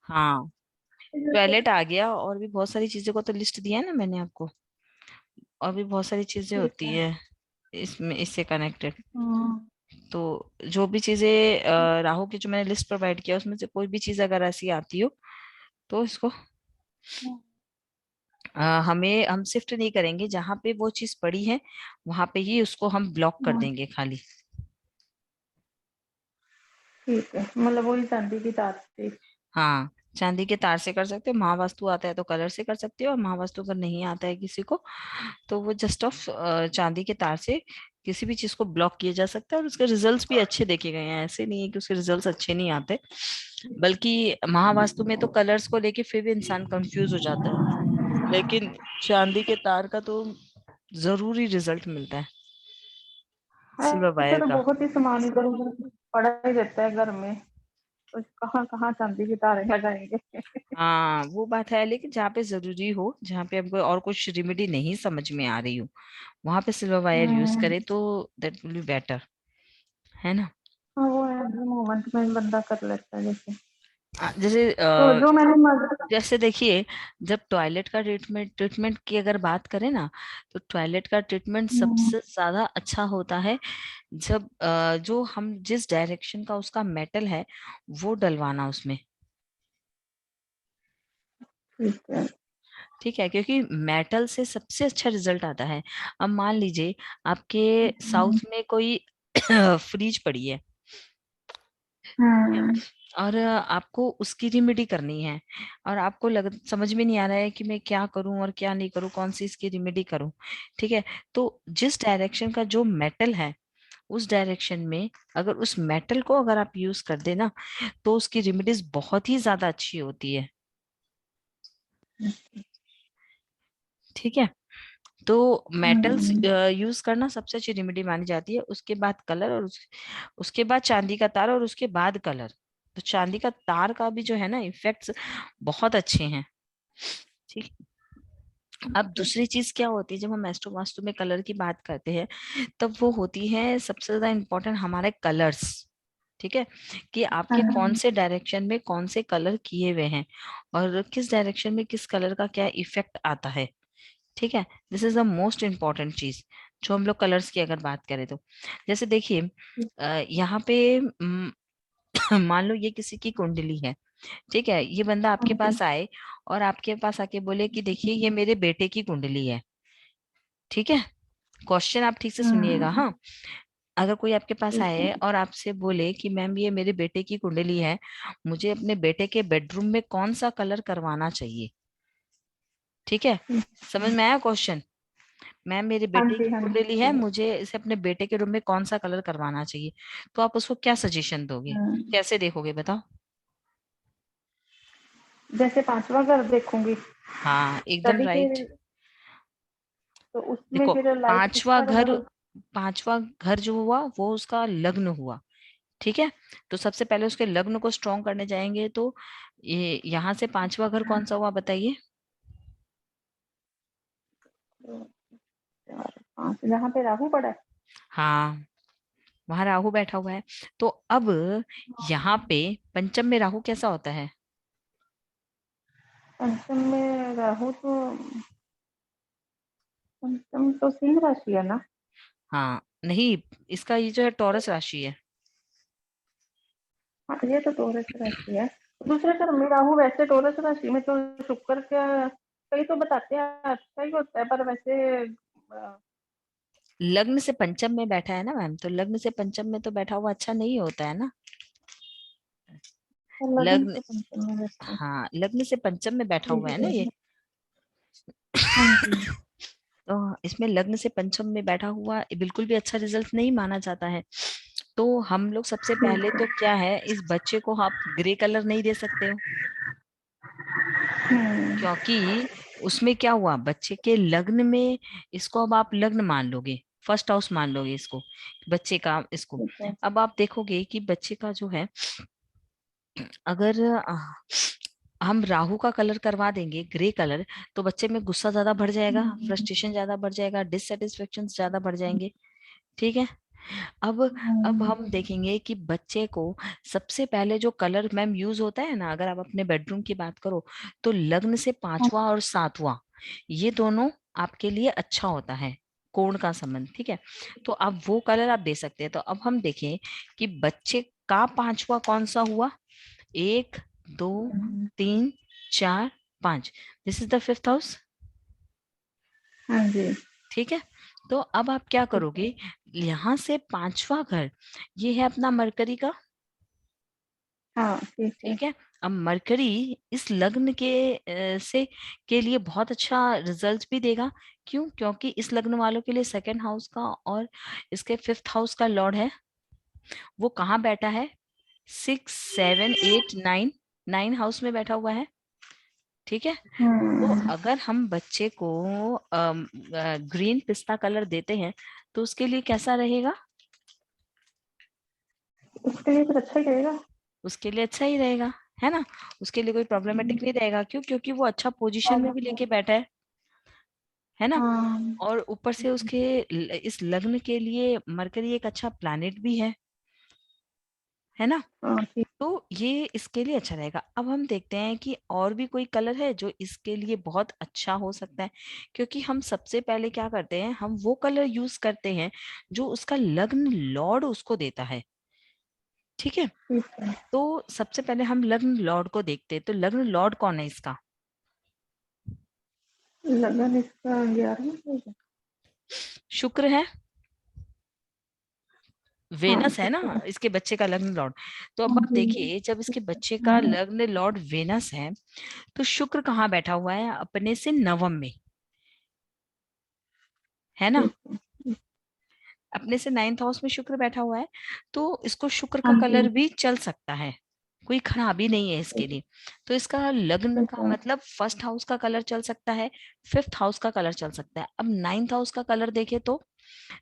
हाँ, टॉयलेट आ गया, और भी बहुत सारी चीजों को तो लिस्ट दिया है ना मैंने आपको। और भी बहुत सारी चीजें ठीक होती है। है इसमें, इससे कनेक्टेड। हम्म। तो जो भी चीजें राहु की जो मैंने लिस्ट प्रोवाइड किया उसमें से कोई भी चीज अगर ऐसी आती हो तो इसको हम शिफ्ट नहीं करेंगे, जहां पे वो चीज पड़ी है वहां पे ही उसको हम ब्लॉक कर हम्म, देंगे खाली। ठीक है, मतलब वही चांदी की तार से। हाँ, चांदी के तार से कर सकते हो, महावास्तु आता है तो कलर से कर सकते हो, और महावास्तु अगर नहीं आता है किसी को तो वो जस्ट ऑफ चांदी के तार से किसी भी चीज को ब्लॉक किया जा सकता है, और उसके रिजल्ट्स भी अच्छे देखे गए हैं। ऐसे नहीं है कि उसके रिजल्ट्स अच्छे नहीं आते, बल्कि महावास्तु में तो कलर्स को लेके फिर भी इंसान कंफ्यूज हो जाता है, लेकिन चांदी के तार का तो जरूरी रिजल्ट मिलता है, सिल्वर ऐसे वायर तो का। बहुत ही सामान इधर उधर पड़ा ही रहता है घर में, तो कहाँ कहाँ चांदी की तारें लगाएंगे। हाँ वो बात है, लेकिन जहाँ पे जरूरी हो, जहाँ पे हमको और कुछ रेमेडी नहीं समझ में आ रही हो, वहां पे सिल्वर वायर यूज हम्म। करें तो दैट विल बी बेटर, है ना। हाँ, वो है मोमेंट में बंदा कर लेता है जैसे। जैसे तो जो मैंने जैसे देखिए, जब टॉयलेट का ट्रीटमेंट ट्रीटमेंट की अगर बात करें ना, तो टॉयलेट का ट्रीटमेंट हम्म, सबसे ज्यादा अच्छा होता है जब जो हम जिस डायरेक्शन का उसका मेटल है वो डलवाना उसमें। ठीक है। ठीक है, क्योंकि मेटल से सबसे अच्छा रिजल्ट आता है। अब मान लीजिए आपके हम्म। साउथ में कोई फ्रीज पड़ी है, हम्म। और आपको उसकी रिमेडी करनी है, और आपको समझ में नहीं आ रहा है कि मैं क्या करूं और क्या नहीं करूं, कौन सी इसकी रिमेडी करूं। ठीक है, तो जिस डायरेक्शन का जो मेटल है उस डायरेक्शन में अगर उस मेटल को अगर आप यूज कर देना तो उसकी रेमेडीज बहुत ही ज्यादा अच्छी होती है। ठीक है, तो मेटल्स हम्म। यूज करना सबसे अच्छी रेमेडी मानी जाती है, उसके बाद कलर, और उसके बाद चांदी का तार, और उसके बाद कलर। तो चांदी का तार का भी जो है ना इफेक्ट्स बहुत अच्छे हैं। ठीक। अब दूसरी चीज क्या होती है, जब हम एस्ट्रो वास्तु में कलर की बात करते हैं तब वो होती है सबसे ज्यादा इम्पोर्टेंट हमारे कलर्स। ठीक है, कि आपके कौन हाँ। से डायरेक्शन में कौन से कलर किए हुए हैं, और किस डायरेक्शन में किस कलर का क्या इफेक्ट आता है। ठीक है, this is the most important चीज जो हम लोग कलर्स की अगर बात करें तो। जैसे देखिए यहाँ पे मान लो ये किसी की कुंडली है। ठीक है, ये बंदा हाँ आपके जी। पास आए और आपके पास आके बोले कि देखिए ये मेरे बेटे की कुंडली है। ठीक है, क्वेश्चन आप ठीक से सुनिएगा। हम्म। हाँ, अगर कोई आपके पास ठीक है। आए और आपसे बोले कि मैम ये मेरे बेटे की कुंडली है, मुझे अपने बेटे के बेडरूम में कौन सा कलर करवाना चाहिए। ठीक है, ठीक समझ है। में आया क्वेश्चन। मैम मेरे हाँ बेटे जी, की हाँ कुंडली है, जी। मुझे इसे अपने बेटे के रूम में कौन सा कलर करवाना चाहिए, तो आप उसको क्या सजेशन दोगे, हम्म। कैसे देखोगे बताओ। जैसे पांचवा घर देखूंगी हाँ एकदम तभी राइट। फिर, तो उसमें देखो, फिर लाइट पांचवा किसका घर, रहेगा? पांचवा घर जो हुआ वो उसका लग्न हुआ। ठीक है, तो सबसे पहले उसके लग्न को स्ट्रॉन्ग करने जाएंगे तो ये यहाँ से पांचवा घर कौन सा हुआ बताइए। 2 4 5 जहाँ पे राहु पड़ा है। हाँ, वहां राहु बैठा हुआ है। तो अब यहाँ पे पंचम में राहु कैसा होता है। पंचम में राहु तो, पंचम तो सिंह राशि है ना? हाँ नहीं, इसका ये जो है टॉरस राशि है। हाँ, ये तो टोरस राशि है। दूसरे घर में राहु वैसे टोरस राशि में तो शुक्र का, कई तो बताते हैं अच्छा ही होता है, पर वैसे लग्न से पंचम में बैठा है ना मैम, तो लग्न से पंचम में तो बैठा हुआ अच्छा नहीं होता है ना। लगन लग्न, से पंचम में बैठा है। हाँ लग्न से पंचम में बैठा हुआ है ठीक ना ये। है। हाँ जी। तो इसमें लग्न से पंचम में बैठा हुआ बिल्कुल भी अच्छा रिजल्ट नहीं माना जाता है। तो हम लोग सबसे पहले ठीक तो है। क्या है, इस बच्चे को आप ग्रे कलर नहीं दे सकते हो, हम्म। क्योंकि उसमें क्या हुआ बच्चे के लग्न में, इसको अब आप लग्न मान लोगे, फर्स्ट हाउस मान लोगे इसको, बच्चे का इसको। ठीक है। अब आप देखोगे कि बच्चे का जो है, अगर हम राहु का कलर करवा देंगे ग्रे कलर, तो बच्चे में गुस्सा ज्यादा बढ़ जाएगा, हम्म। फ्रस्ट्रेशन ज्यादा बढ़ जाएगा, डिससेटिस्फेक्शन ज्यादा बढ़ जाएंगे। ठीक है, अब हम देखेंगे कि बच्चे को सबसे पहले जो कलर मैम यूज होता है ना, अगर आप अपने बेडरूम की बात करो, तो लग्न से पांचवा और सातवां, ये दोनों आपके लिए अच्छा होता है, कोण का संबंध, ठीक है। तो अब वो कलर आप दे सकते हैं। तो अब हम देखें कि बच्चे का पांचवा कौन सा हुआ, 1 2 3 4 5, this is the fifth house. हाँ जी। ठीक है। तो अब आप क्या करोगे, यहाँ से पांचवा घर, ये है अपना मरकरी का, हाँ ठीक है। ठीक है। अब मरकरी इस लग्न के से के लिए बहुत अच्छा रिजल्ट भी देगा। क्यों? क्योंकि इस लग्न वालों के लिए सेकंड हाउस का और इसके फिफ्थ हाउस का लॉर्ड है, वो कहाँ बैठा है, 6 7 8 9, 9 हाउस में बैठा हुआ है, ठीक है। तो अगर हम बच्चे को ग्रीन पिस्ता कलर देते हैं तो उसके लिए कैसा रहेगा, उसके लिए फिर अच्छा ही रहेगा। उसके लिए अच्छा ही रहेगा, है ना। उसके लिए कोई प्रॉब्लमेटिक नहीं रहेगा। क्यों? क्योंकि वो अच्छा पोजीशन में भी लेके बैठा है ना। हाँ। और ऊपर से उसके इस लग्न के लिए मरकरी एक अच्छा प्लैनेट भी है ना। हाँ ठीक। तो ये इसके लिए अच्छा रहेगा। अब हम देखते हैं कि और भी कोई कलर है जो इसके लिए बहुत अच्छा हो सकता है। क्योंकि हम सबसे पहले क्या करते हैं, हम वो कलर यूज करते हैं जो उसका लग्न लॉर्ड उसको देता है, ठीक है। ठीक है। तो सबसे पहले हम लग्न लॉर्ड को देखते हैं। तो लग्न लॉर्ड कौन है इसका, लगन इसका 11वां है। शुक्र है, हाँ वेनस है ना शुक्र है। इसके बच्चे का लग्न लॉर्ड। तो अब हाँ आप जी। देखिए, जब इसके बच्चे का हाँ लग्न लॉर्ड वेनस है, तो शुक्र कहाँ बैठा हुआ है, अपने से नवम में, है ना। ठीक है। अपने से नाइन्थ हाउस में शुक्र बैठा हुआ है। तो इसको शुक्र का हाँ जी। कलर भी चल सकता है, कोई खराबी नहीं है इसके लिए। तो इसका लग्न ठीक का है। मतलब फर्स्ट हाउस का कलर चल सकता है, फिफ्थ हाउस का कलर चल सकता है। अब नाइन्थ हाउस का कलर देखे तो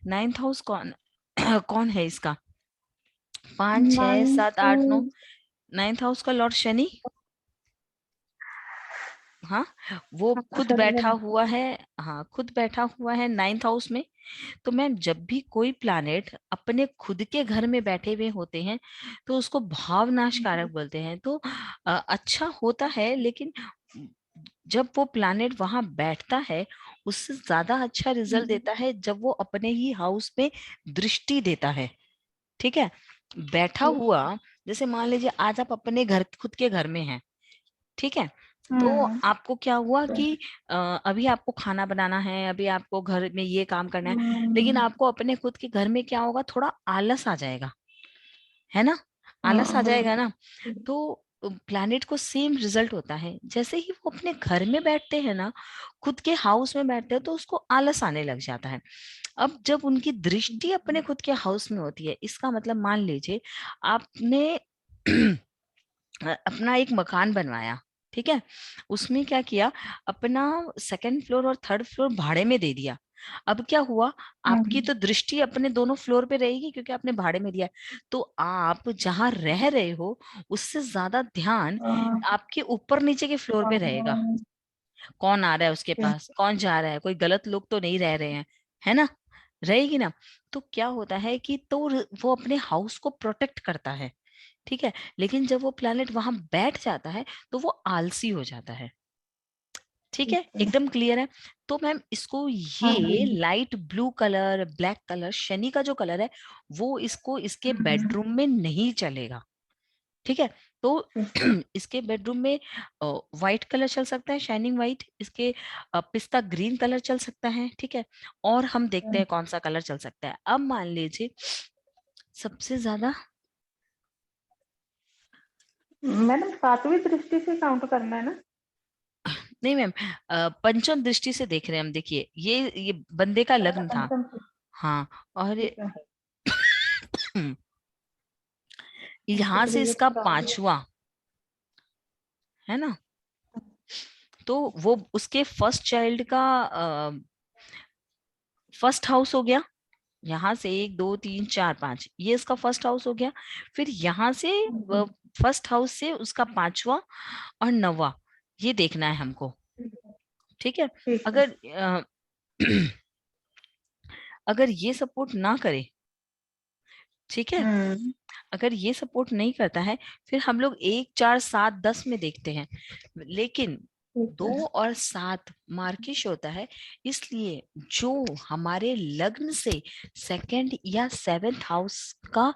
नाइन्थ हाउस कौन कौन है इसका, 5 6 7 8 9, नाइन्थ। नाइन्थ हाउस का लॉर्ड शनि, हाँ, वो हाँ खुद बैठा शनिवार। हुआ है, हाँ खुद बैठा हुआ है नाइन्थ हाउस में। तो मैम जब भी कोई प्लैनेट अपने खुद के घर में बैठे हुए होते हैं तो उसको भावनाश कारक बोलते हैं। तो अच्छा होता है, लेकिन जब वो प्लैनेट वहां बैठता है, उससे ज्यादा अच्छा रिजल्ट देता है जब वो अपने ही हाउस में दृष्टि देता है, ठीक है। बैठा हुआ, जैसे मान लीजिए आज आप अपने घर, खुद के घर में हैं, ठीक है। तो हम्म। आपको क्या हुआ कि अभी आपको खाना बनाना है, अभी आपको घर में ये काम करना है, लेकिन आपको अपने खुद के घर में क्या होगा, थोड़ा आलस आ जाएगा, है ना, आलस आ हाँ जाएगा बिल्कुल। ना। तो प्लैनेट को सेम रिजल्ट होता है, जैसे ही वो अपने घर में बैठते हैं ना, खुद के हाउस में बैठते हैं, तो उसको आलस आने लग जाता है। अब जब उनकी दृष्टि अपने खुद के हाउस में होती है, इसका मतलब मान लीजिए आपने अपना एक मकान बनवाया, ठीक है। उसमें क्या किया, अपना सेकंड फ्लोर और थर्ड फ्लोर भाड़े में दे दिया। अब क्या हुआ, आपकी तो दृष्टि अपने दोनों फ्लोर पे रहेगी क्योंकि आपने भाड़े में दिया है। तो आप जहां रह रहे हो उससे ज्यादा ध्यान आपके ऊपर नीचे के फ्लोर पे रहेगा। कौन आ रहा है उसके पास, कौन जा रहा है, कोई गलत लोग तो नहीं रह रहे हैं, है ना, रहेगी ना। तो क्या होता है कि तो वो अपने हाउस को प्रोटेक्ट करता है, ठीक है। लेकिन जब वो प्लैनेट वहां बैठ जाता है तो वो आलसी हो जाता है, ठीक है, एकदम क्लियर है। तो मैम इसको हाँ ये जी। Light blue colour, black colour, Shani का जो कलर है, वो इसको इसके बेडरूम में नहीं चलेगा, ठीक है। तो इसके बेडरूम में व्हाइट कलर चल सकता है, शाइनिंग व्हाइट, इसके पिस्ता ग्रीन कलर चल सकता है, ठीक है। और हम देखते हैं कौन सा कलर चल सकता है। अब मान लीजिए सबसे ज्यादा, मैडम 7वीं दृष्टि से काउंट करना है ना। नहीं मैम, पंचम दृष्टि से देख रहे हैं हम। देखिए ये बंदे का अच्छा लग्न था, पंचम से। हाँ, और ठीक है। अच्छा यहाँ तो से ये इसका खराब है। पांचवा, है ना। तो वो उसके फर्स्ट चाइल्ड का फर्स्ट हाउस हो गया। यहाँ से 1 2 3 4 5, ये इसका फर्स्ट हाउस हो गया। फिर यहाँ से फर्स्ट हाउस से उसका पांचवा और नौवा, ये देखना है हमको, ठीक है। ठीक है। अगर अगर ये सपोर्ट ना करे ठीक है। अगर ये सपोर्ट नहीं करता है, फिर हम लोग 1 4 7 10 में देखते हैं, लेकिन 2 और 7 मार्किश होता है। इसलिए जो हमारे लग्न से सेकंड या सेवेंथ हाउस का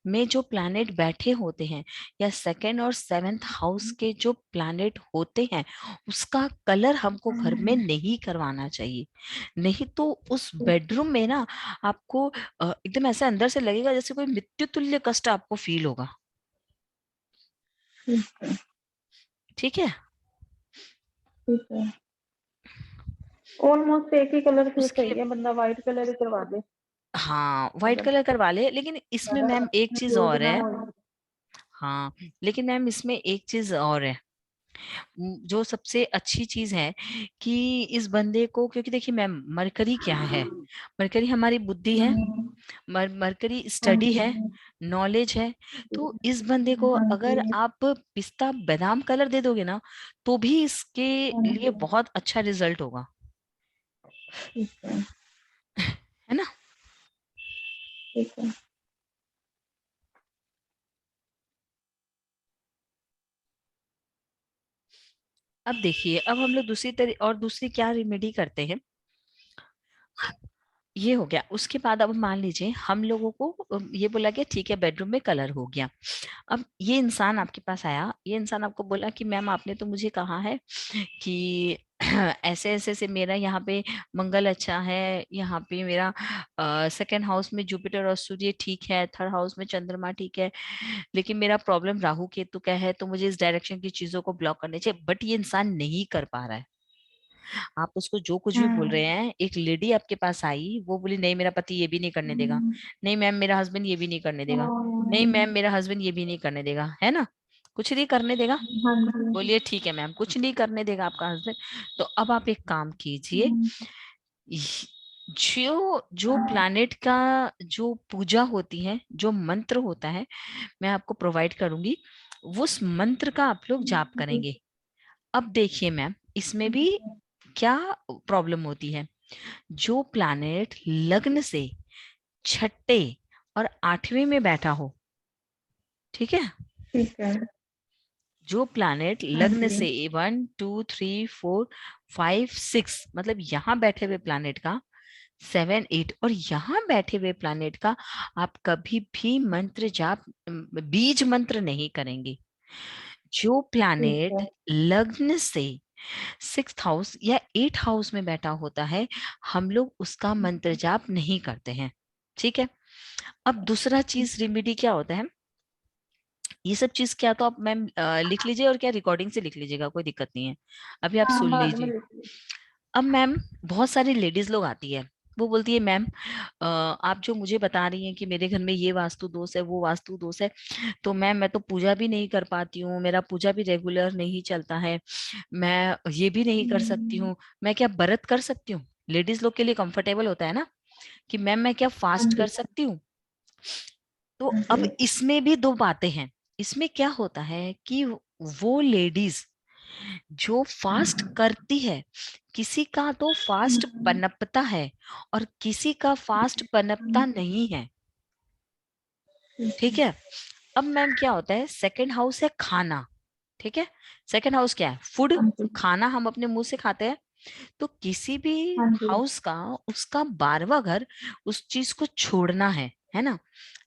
में जो प्लैनेट बैठे होते हैं, या सेकंड और सेवेंथ हाउस के जो प्लैनेट होते हैं, उसका कलर हमको घर में नहीं करवाना चाहिए। नहीं तो उस बेडरूम में ना आपको एकदम ऐसा अंदर से लगेगा जैसे कोई मृत्यु तुल्य कष्ट आपको फील होगा। ठीक है। ठीक है। ऑलमोस्ट एक ही कलर से उसके सही है, बंदा व्हाइट कलर ही करवा दे हाँ, व्हाइट अगर कलर करवा ले, लेकिन इसमें ज्यादा मैम एक चीज कंफ्यूज और ना है। हो। हाँ, लेकिन मैम इसमें एक चीज और है। जो सबसे अच्छी चीज है कि इस बंदे को, क्योंकि देखिए मैम, मरकरी क्या है? मरकरी हमारी बुद्धि है, मरकरी हाँ स्टडी जी। है, नॉलेज है। तो इस बंदे को हाँ अगर जी। आप पिस्ता बादाम कलर दे दोगे ना, तो भी इसके हाँ लिए जी। बहुत अच्छा रिजल्ट होगा। ठीक है। है ना? ठीक है। अब देखिए, अब हम लोग दूसरी क्या रेमेडी करते हैं। ये हो गया। उसके बाद अब मान लीजिए हम लोगों को ये बोला गया ठीक है बेडरूम में कलर हो गया। अब ये इंसान आपके पास आया, ये इंसान आपको बोला कि मैम आपने तो मुझे कहा है कि ऐसे ऐसे से मेरा यहाँ पे मंगल अच्छा है, यहाँ पे मेरा सेकंड हाउस में जुपिटर और सूर्य ठीक है, थर्ड हाउस में चंद्रमा ठीक है, लेकिन मेरा प्रॉब्लम राहु केतु का है, तो मुझे इस डायरेक्शन की चीजों को ब्लॉक करने चाहिए। बट ये इंसान नहीं कर पा रहा है। आप उसको जो कुछ भी बोल रहे हैं, एक लेडी आपके पास आई, वो बोली नहीं मेरा पति ये भी नहीं करने देगा, नहीं मैम मेरा हस्बैंड ये भी नहीं करने देगा, नहीं मैम मेरा हस्बैंड ये भी नहीं करने देगा, है ना, कुछ नहीं करने देगा। हाँ जी। बोलिए ठीक है मैम, कुछ नहीं करने देगा आपका हस्बैंड। तो अब आप एक काम कीजिए, जो जो प्लैनेट का जो पूजा होती है, जो मंत्र होता है, मैं आपको प्रोवाइड करूंगी, उस मंत्र का आप लोग जाप करेंगे। अब देखिए मैम, इसमें भी क्या प्रॉब्लम होती है। जो प्लैनेट लग्न से छठे और आठवें में बैठा हो, ठीक है, ठीक है। जो प्लैनेट हाँ लग्न जी। से 1 2 3 4 5 6, मतलब यहाँ बैठे हुए प्लैनेट का 7 8 और यहाँ बैठे हुए प्लैनेट का आप कभी भी मंत्र जाप बीज मंत्र नहीं करेंगे। जो ठीक प्लैनेट है। लग्न से 6th हाउस या 8th हाउस में बैठा होता है, हम लोग उसका मंत्र जाप नहीं करते हैं। ठीक है। अब दूसरा चीज रेमेडी क्या होता है, ये सब चीज क्या तो आप मैम लिख लीजिए, और क्या रिकॉर्डिंग से लिख लीजिएगा, कोई दिक्कत नहीं है, अभी आप हाँ सुन बाद में लीजिए। लिख ली। अब मैम, बहुत सारी लेडीज लोग आती है, वो बोलती है मैम आप जो मुझे बता रही हैं कि मेरे घर में ये वास्तु दोष है, वो वास्तु दोष है, तो मैम मैं तो पूजा भी नहीं कर पाती हूँ, मेरा पूजा भी रेगुलर नहीं चलता है, मैं ये भी नहीं कर सकती हूँ, मैं क्या व्रत कर सकती हूँ? लेडीज लोग के लिए कंफर्टेबल होता है ना कि मैम मैं क्या हाँ फास्ट जी। कर सकती हूँ। तो हाँ अब जी। इसमें भी दो बातें हैं। इसमें क्या होता है कि वो लेडीज जो फास्ट करती है, किसी का तो फास्ट पनपता है और किसी का फास्ट पनपता नहीं है। ठीक है। अब मैम क्या होता है, सेकंड हाउस है खाना, ठीक है, सेकंड हाउस क्या है, फूड, हाँ जी। खाना हम अपने मुंह से खाते हैं। तो किसी भी हाँ जी। हाउस का उसका 12वां घर उस चीज को छोड़ना है ना।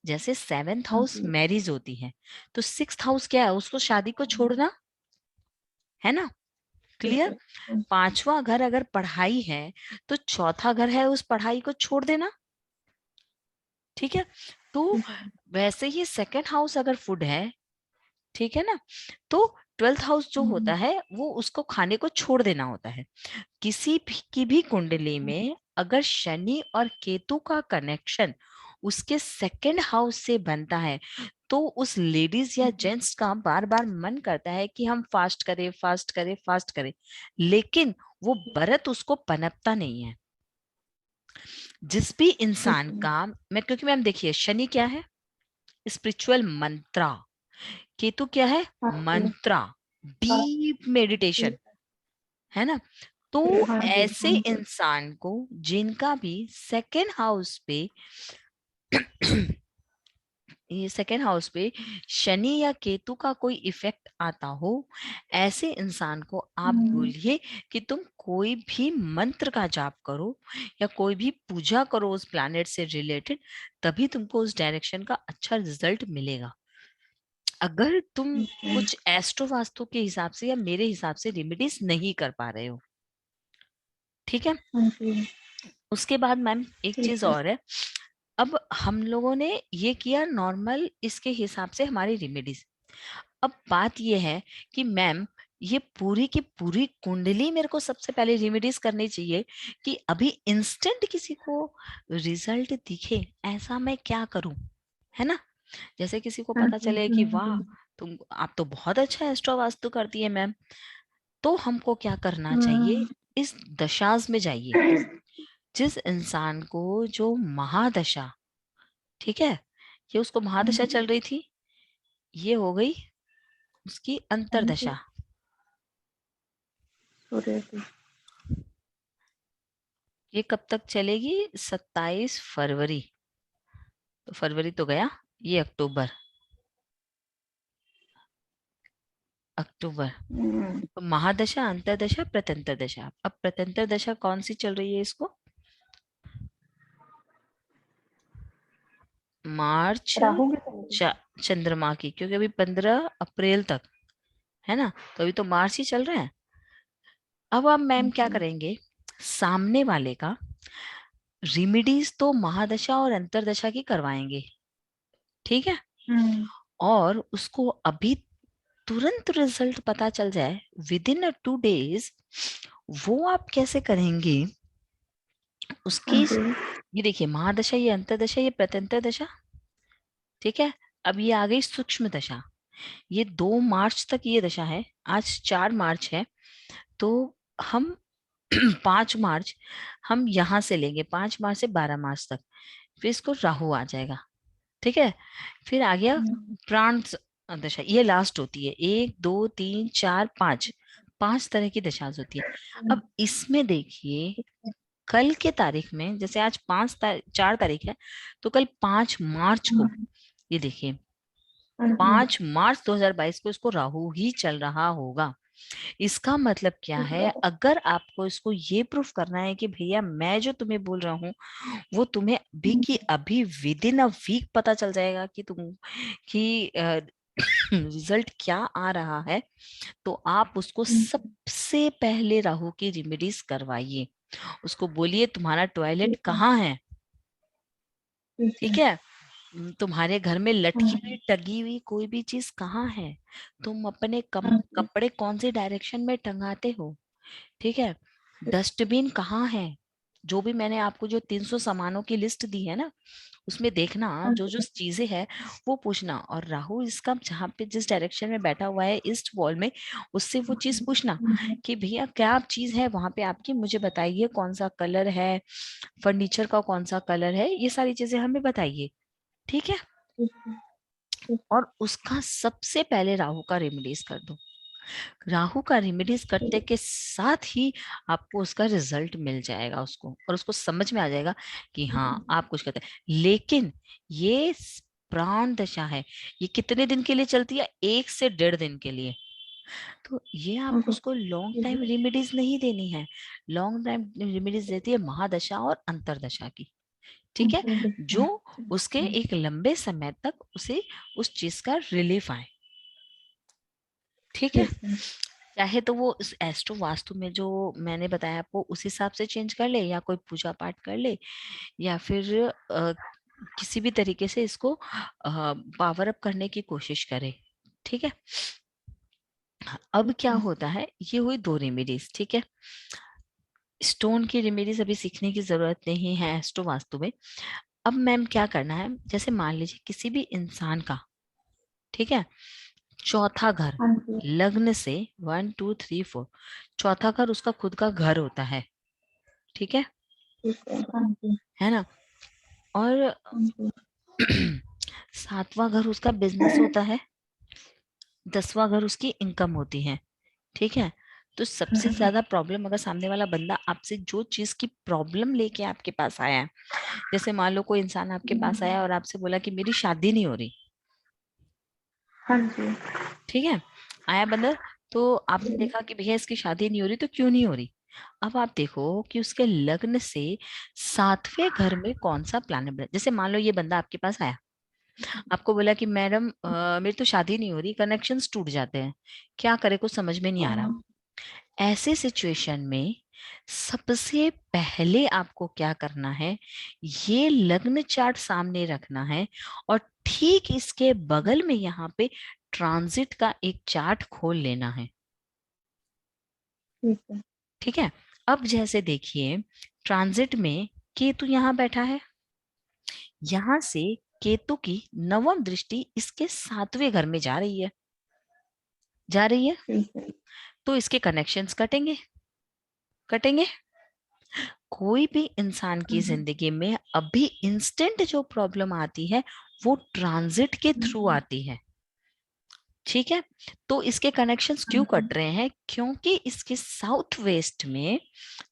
जैसे सेवेंथ हाँ हाउस जी। मैरिज होती है, तो 6th हाउस क्या है, उसको शादी को छोड़ना, है ना। ठीक क्लियर। है। हाँ 5वां घर अगर पढ़ाई है, तो चौथा घर है उस पढ़ाई को छोड़ देना। ठीक है। तो जी। वैसे ही सेकंड हाउस अगर फूड है, ठीक है ना, तो 12th हाउस जो होता है वो उसको खाने को छोड़ देना होता है। किसी भी की भी कुंडली में अगर शनि और केतु का कनेक्शन उसके सेकंड हाउस से बनता है, तो उस लेडीज या जेंट्स का बार बार मन करता है कि हम फास्ट करें, फास्ट करें, फास्ट करें, लेकिन वो व्रत उसको पनपता नहीं है। जिस भी ठीक इंसान है। का, मैं क्योंकि मैम देखिए, शनि क्या है, स्पिरिचुअल मंत्रा, केतु क्या है, हाँ जी। मंत्रा, हाँ डीप मेडिटेशन, जी। है ना। तो हाँ जी। ऐसे इंसान को जिनका भी सेकेंड हाउस पे ये सेकेंड हाउस पे शनि या केतु का कोई इफेक्ट आता हो, ऐसे इंसान को आप बोलिए कि तुम कोई भी मंत्र का जाप करो या कोई भी पूजा करो उस प्लैनेट से रिलेटेड, तभी तुमको उस डायरेक्शन का अच्छा रिजल्ट मिलेगा। अगर तुम कुछ एस्ट्रो वास्तु के हिसाब से या मेरे हिसाब से रेमेडीज नहीं कर पा रहे हो, ठीक है। उसके बाद मैम एक चीज और है, अब हम लोगों ने ये किया नॉर्मल इसके हिसाब से हमारी रेमेडीज। अब बात ये है कि मैम ये पूरी की पूरी कुंडली मेरे को सबसे पहले रेमेडीज करनी चाहिए कि अभी इंस्टेंट किसी को रिजल्ट दिखे, ऐसा मैं क्या करूं, है ना। जैसे किसी को पता चले कि वाह तुम आप तो बहुत अच्छा एस्ट्रो वास्तु करती है मैम, तो हमको क्या करना चाहिए, इस दशाज में जाइए। जिस इंसान को जो महादशा, ठीक है, ये उसको महादशा चल रही थी, ये हो गई उसकी अंतरदशा। ये कब तक चलेगी, 27 फरवरी, तो फरवरी तो गया, ये अक्टूबर, अक्टूबर। तो महादशा, अंतरदशा, प्रत्यंतर दशा। अब प्रत्यंतर दशा कौन सी चल रही है इसको, मार्च चंद्रमा की, क्योंकि अभी 15 अप्रैल तक है ना, तो अभी तो मार्च ही चल रहा है। अब आप मैम क्या करेंगे, सामने वाले का रेमिडीज तो महादशा और अंतरदशा की करवाएंगे, ठीक है। और उसको अभी तुरंत रिजल्ट पता चल जाए विद इन 2 days, वो आप कैसे करेंगे उसकी। ये देखिए महादशा, ये अंतरदशा, ये प्रत्यंतर दशा, ठीक है। अब ये आ गई सूक्ष्म दशा, ये 2 मार्च तक ये दशा है, आज 4 मार्च है, तो हम 5 मार्च हम यहां से लेंगे, 5 मार्च से 12 मार्च तक, फिर इसको राहु आ जाएगा, ठीक है। फिर आ गया प्राण दशा, ये लास्ट होती है, 1 2 3 4 5, 5 तरह की दशा होती है। अब इसमें देखिए कल के तारीख में, जैसे आज 4 तारीख है, तो कल 5 मार्च को, ये देखिए 5 मार्च 2022 को इसको राहु ही चल रहा होगा। इसका मतलब क्या है, अगर आपको इसको ये प्रूफ करना है कि भैया मैं जो तुम्हें बोल रहा हूँ वो तुम्हें अभी की अभी विद इन अ वीक पता चल जाएगा कि तुम कि रिजल्ट क्या आ रहा है, तो आप उसको सबसे पहले राहु की रेमेडीज करवाइए। उसको बोलिए तुम्हारा टॉयलेट कहाँ है, ठीक है, तुम्हारे घर में लटकी हुई टंगी हुई कोई भी चीज कहाँ है, तुम अपने कपड़े कौन से डायरेक्शन में टंगाते हो, ठीक है, डस्टबिन कहाँ है। जो भी मैंने आपको जो 300 सामानों की लिस्ट दी है ना, उसमें देखना जो जो चीजें हैं वो पूछना, और राहु इसका जहाँ पे जिस डायरेक्शन में बैठा हुआ है ईस्ट वॉल में, उससे वो चीज पूछना कि भैया क्या चीज है वहां पे आपकी, मुझे बताइए कौन सा कलर है, फर्नीचर का कौन सा कलर है, ये सारी चीजें हमें बताइए, ठीक है। और उसका सबसे पहले राहु का रेमेडीज कर दो। राहु का रेमेडीज करते के साथ ही आपको उसका रिजल्ट मिल जाएगा उसको, और उसको समझ में आ जाएगा कि हाँ आप कुछ करते हैं। लेकिन ये प्राण दशा है, ये कितने दिन के लिए चलती है, 1 से 1.5 दिन के लिए। तो ये आपको उसको लॉन्ग टाइम रेमेडीज नहीं देनी है, लॉन्ग टाइम रेमेडीज देती है महादशा और अंतरदशा की, ठीक है, जो उसके एक लंबे समय तक उसे उस चीज का रिलीफ आए, ठीक है। चाहे तो वो इस एस्ट्रो वास्तु में जो मैंने बताया आपको उस हिसाब से चेंज कर ले, या कोई पूजा पाठ कर ले, या फिर किसी भी तरीके से इसको पावर अप करने की कोशिश करे, ठीक है। अब क्या होता है, ये हुई 2 रेमेडीज, ठीक है। स्टोन की रेमेडीज अभी सीखने की जरूरत नहीं है एस्ट्रो वास्तु में। अब मैम क्या करना है, जैसे मान लीजिए किसी भी इंसान का, ठीक है, चौथा घर, लग्न से 1 2 3 4, चौथा घर उसका खुद का घर होता है, ठीक है ना। और 7वां घर उसका बिजनेस होता है, 10वां घर उसकी इनकम होती है, ठीक है। तो सबसे ज्यादा प्रॉब्लम अगर सामने वाला बंदा आपसे जो चीज की प्रॉब्लम लेके आपके पास आया है, जैसे मान लो कोई इंसान आपके पास आया और आपसे बोला कि मेरी शादी नहीं हो रही, हाँ जी। ठीक है, आया बंदर। तो आपने देखा कि भैया इसकी शादी नहीं हो रही, तो क्यों नहीं हो रही। अब आप देखो कि उसके लग्न से 7वें घर में कौन सा प्लैनेट बना। जैसे मान लो ये बंदा आपके पास आया, आपको बोला कि मैडम मेरी तो शादी नहीं हो रही, कनेक्शंस टूट जाते हैं, क्या करे कुछ समझ में नहीं आ रहा। हाँ, ऐसे सिचुएशन में सबसे पहले आपको क्या करना है, ये लग्न चार्ट सामने रखना है, और ठीक इसके बगल में यहाँ पे ट्रांजिट का एक चार्ट खोल लेना है। ठीक है। ठीक है, अब जैसे देखिए ट्रांजिट में केतु यहाँ बैठा है, यहां से केतु की नवम दृष्टि इसके 7वें घर में जा रही है, जा रही है। ठीक है। तो इसके कनेक्शंस कटेंगे, कटेंगे। कोई भी इंसान की हम्म, जिंदगी में अभी इंस्टेंट जो प्रॉब्लम आती है वो ट्रांजिट के थ्रू हम्म, आती है। ठीक है, तो इसके कनेक्शंस क्यों हम्म, कट रहे हैं, क्योंकि इसके साउथ वेस्ट में,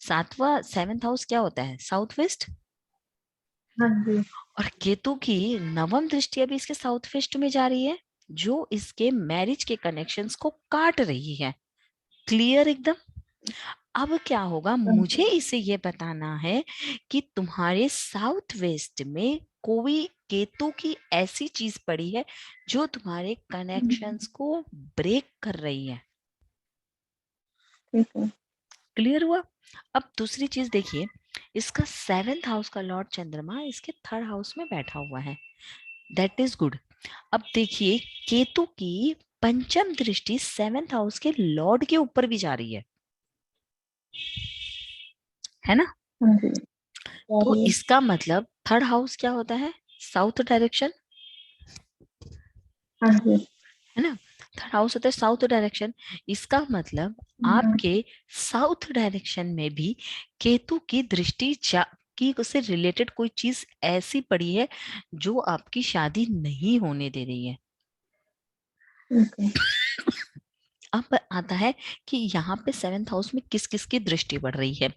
सातवां 7th हाउस क्या होता है, साउथ वेस्ट। हाँ जी। और केतु की नवम दृष्टि अभी इसके साउथ वेस्ट में जा रही है, जो इसके मैरिज के कनेक्शंस को काट रही है। क्लियर एकदम। अब क्या होगा, हाँ मुझे जी। इसे ये बताना है कि तुम्हारे साउथ वेस्ट में कोई केतु की ऐसी चीज पड़ी है जो तुम्हारे हम्म, कनेक्शंस को ब्रेक कर रही है। ठीक है। क्लियर हुआ। अब दूसरी चीज देखिए, इसका 7th हाउस का लॉर्ड चंद्रमा इसके 3rd हाउस में बैठा हुआ है, दैट इज गुड। अब देखिए केतु की पंचम दृष्टि 7th हाउस के लॉर्ड के ऊपर भी जा रही है ना। हाँ जी। तो सॉरी। इसका मतलब 3rd हाउस क्या होता है, साउथ डायरेक्शन, हाँ जी। है ना। 3rd हाउस होता है साउथ डायरेक्शन। इसका मतलब हम्म, आपके साउथ डायरेक्शन में भी केतु की दृष्टि जा की उससे रिलेटेड कोई चीज ऐसी पड़ी है जो आपकी शादी नहीं होने दे रही है। ठीक है। अब आता है कि यहाँ पे 7th हाउस में किस किस की दृष्टि बढ़ रही है।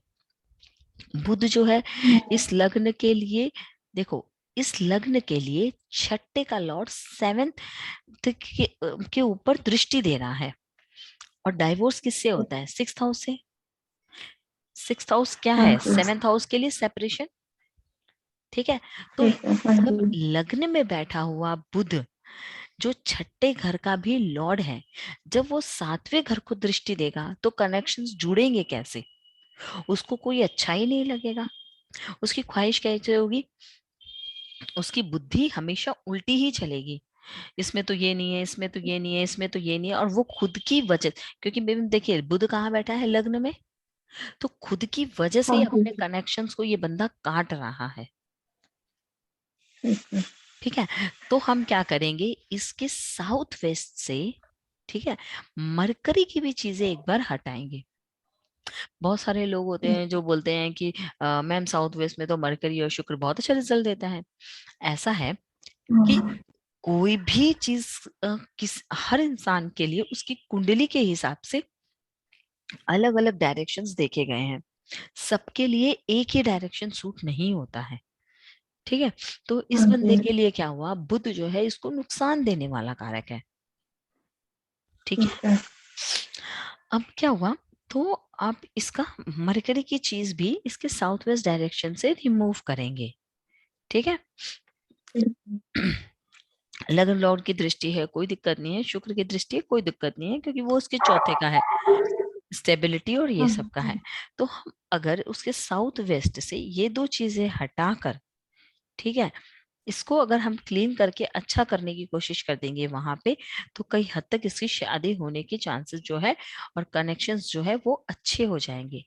बुध जो है हम्म, इस लग्न के लिए, देखो इस लग्न के लिए 6ठे का लॉर्ड 7th के ऊपर दृष्टि दे रहा है। और डाइवोर्स किससे होता है, 6th हाउस से। 6th हाउस क्या हाँ है, जी। 7th हाउस के लिए सेपरेशन। ठीक है, तो ठीक है। हाँ जब जी। लग्न में बैठा हुआ बुध जो 6ठे घर का भी लॉर्ड है, जब वो 7वें घर को दृष्टि देगा तो कनेक्शंस जुड़ेंगे कैसे, उसको कोई अच्छा ही नहीं लगेगा। उसकी ख्वाहिश कैसे होगी, उसकी बुद्धि हमेशा उल्टी ही चलेगी। इसमें तो ये नहीं है, इसमें तो ये नहीं है, इसमें तो ये नहीं है, और वो खुद की वजह, क्योंकि मैम देखिए बुध कहाँ बैठा है, लग्न में। तो खुद की वजह से हाँ ही जी। अपने कनेक्शंस को ये बंदा काट रहा है। ठीक है। ठीक है, तो हम क्या करेंगे, इसके साउथ वेस्ट से, ठीक है, मरकरी की भी चीजें एक बार हटाएंगे। बहुत सारे लोग होते ठीक हैं जो बोलते हैं कि मैम साउथ वेस्ट में तो मरकरी और शुक्र बहुत अच्छा रिजल्ट देता है। ऐसा है है। कि कोई भी चीज किस हर इंसान के लिए उसकी कुंडली के हिसाब से अलग अलग डायरेक्शंस देखे गए हैं। सबके लिए एक ही डायरेक्शन सूट नहीं होता है। ठीक है, तो इस हाँ बंदे जी। के लिए क्या हुआ, बुध जो है इसको नुकसान देने वाला कारक है। ठीक है, ठीक है। अब क्या हुआ, तो आप इसका मरकरी की चीज भी इसके साउथ वेस्ट डायरेक्शन से रिमूव करेंगे। ठीक है, ठीक है। लग्न लॉर्ड की दृष्टि है कोई दिक्कत नहीं है, शुक्र की दृष्टि है कोई दिक्कत नहीं है, क्योंकि वो उसके चौथे का है, स्टेबिलिटी और ये हाँ सब का है। जी। तो हम अगर उसके साउथ वेस्ट से ये दो चीजें हटाकर, ठीक है, इसको अगर हम क्लीन करके अच्छा करने की कोशिश कर देंगे वहां पे, तो कई हद तक इसकी शादी होने के चांसेस जो है और कनेक्शंस जो है वो अच्छे हो जाएंगे।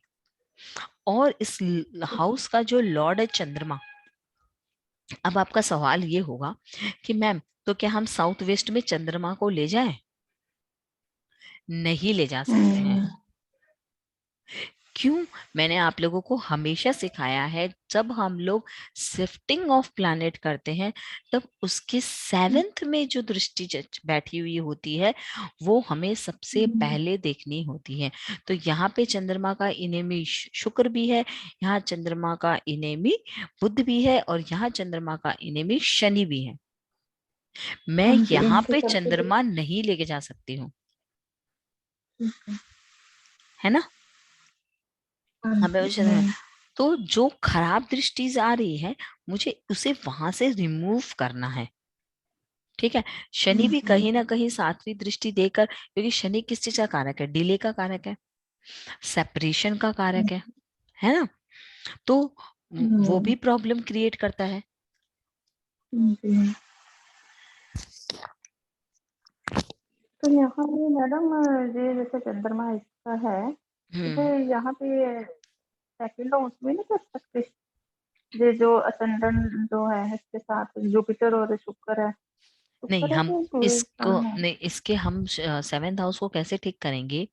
और इस हाउस का जो लॉर्ड है चंद्रमा, अब आपका सवाल ये होगा कि मैम तो क्या हम साउथ वेस्ट में चंद्रमा को ले जाएं, नहीं ले जा सकते हैं। हम्म, क्यों, मैंने आप लोगों को हमेशा सिखाया है जब हम लोग शिफ्टिंग ऑफ प्लैनेट करते हैं तब उसके 7th में जो दृष्टि बैठी हुई होती है वो हमें सबसे हम्म, पहले देखनी होती है। तो यहाँ पे चंद्रमा का इनेमी शुक्र भी है, यहाँ चंद्रमा का इनेमी बुध भी है, और यहाँ चंद्रमा का इनेमी शनि भी है। मैं हाँ जी, यहाँ इनके पे चलते तो चंद्रमा नहीं लेके जा सकती हूँ, ठीक है। है ना। हाँ यहाँ पे जी, वो चंद्रमा, तो जो खराब दृष्टि आ रही है मुझे उसे वहां से रिमूव करना है। ठीक है। शनि भी कहीं ना कहीं सातवीं दृष्टि देकर, क्योंकि शनि किस चीज का कारक है, डिले का कारक है, सेपरेशन का कारक है ना। तो वो भी प्रॉब्लम क्रिएट करता है। जी। तो यहाँ पे मैडम, ये जैसे चंद्रमा इसका है, इसे हम्म। यहाँ पे सेकंड हाउस में नहीं कर सकते? ये जो असेंडेंट जो है इसके साथ जुपिटर और शुक्र है, नहीं, शुक्र है हम कि सूर्य इसको कहाँ है? नहीं, इसके हम सेवेंथ हाउस को कैसे ठीक करेंगे।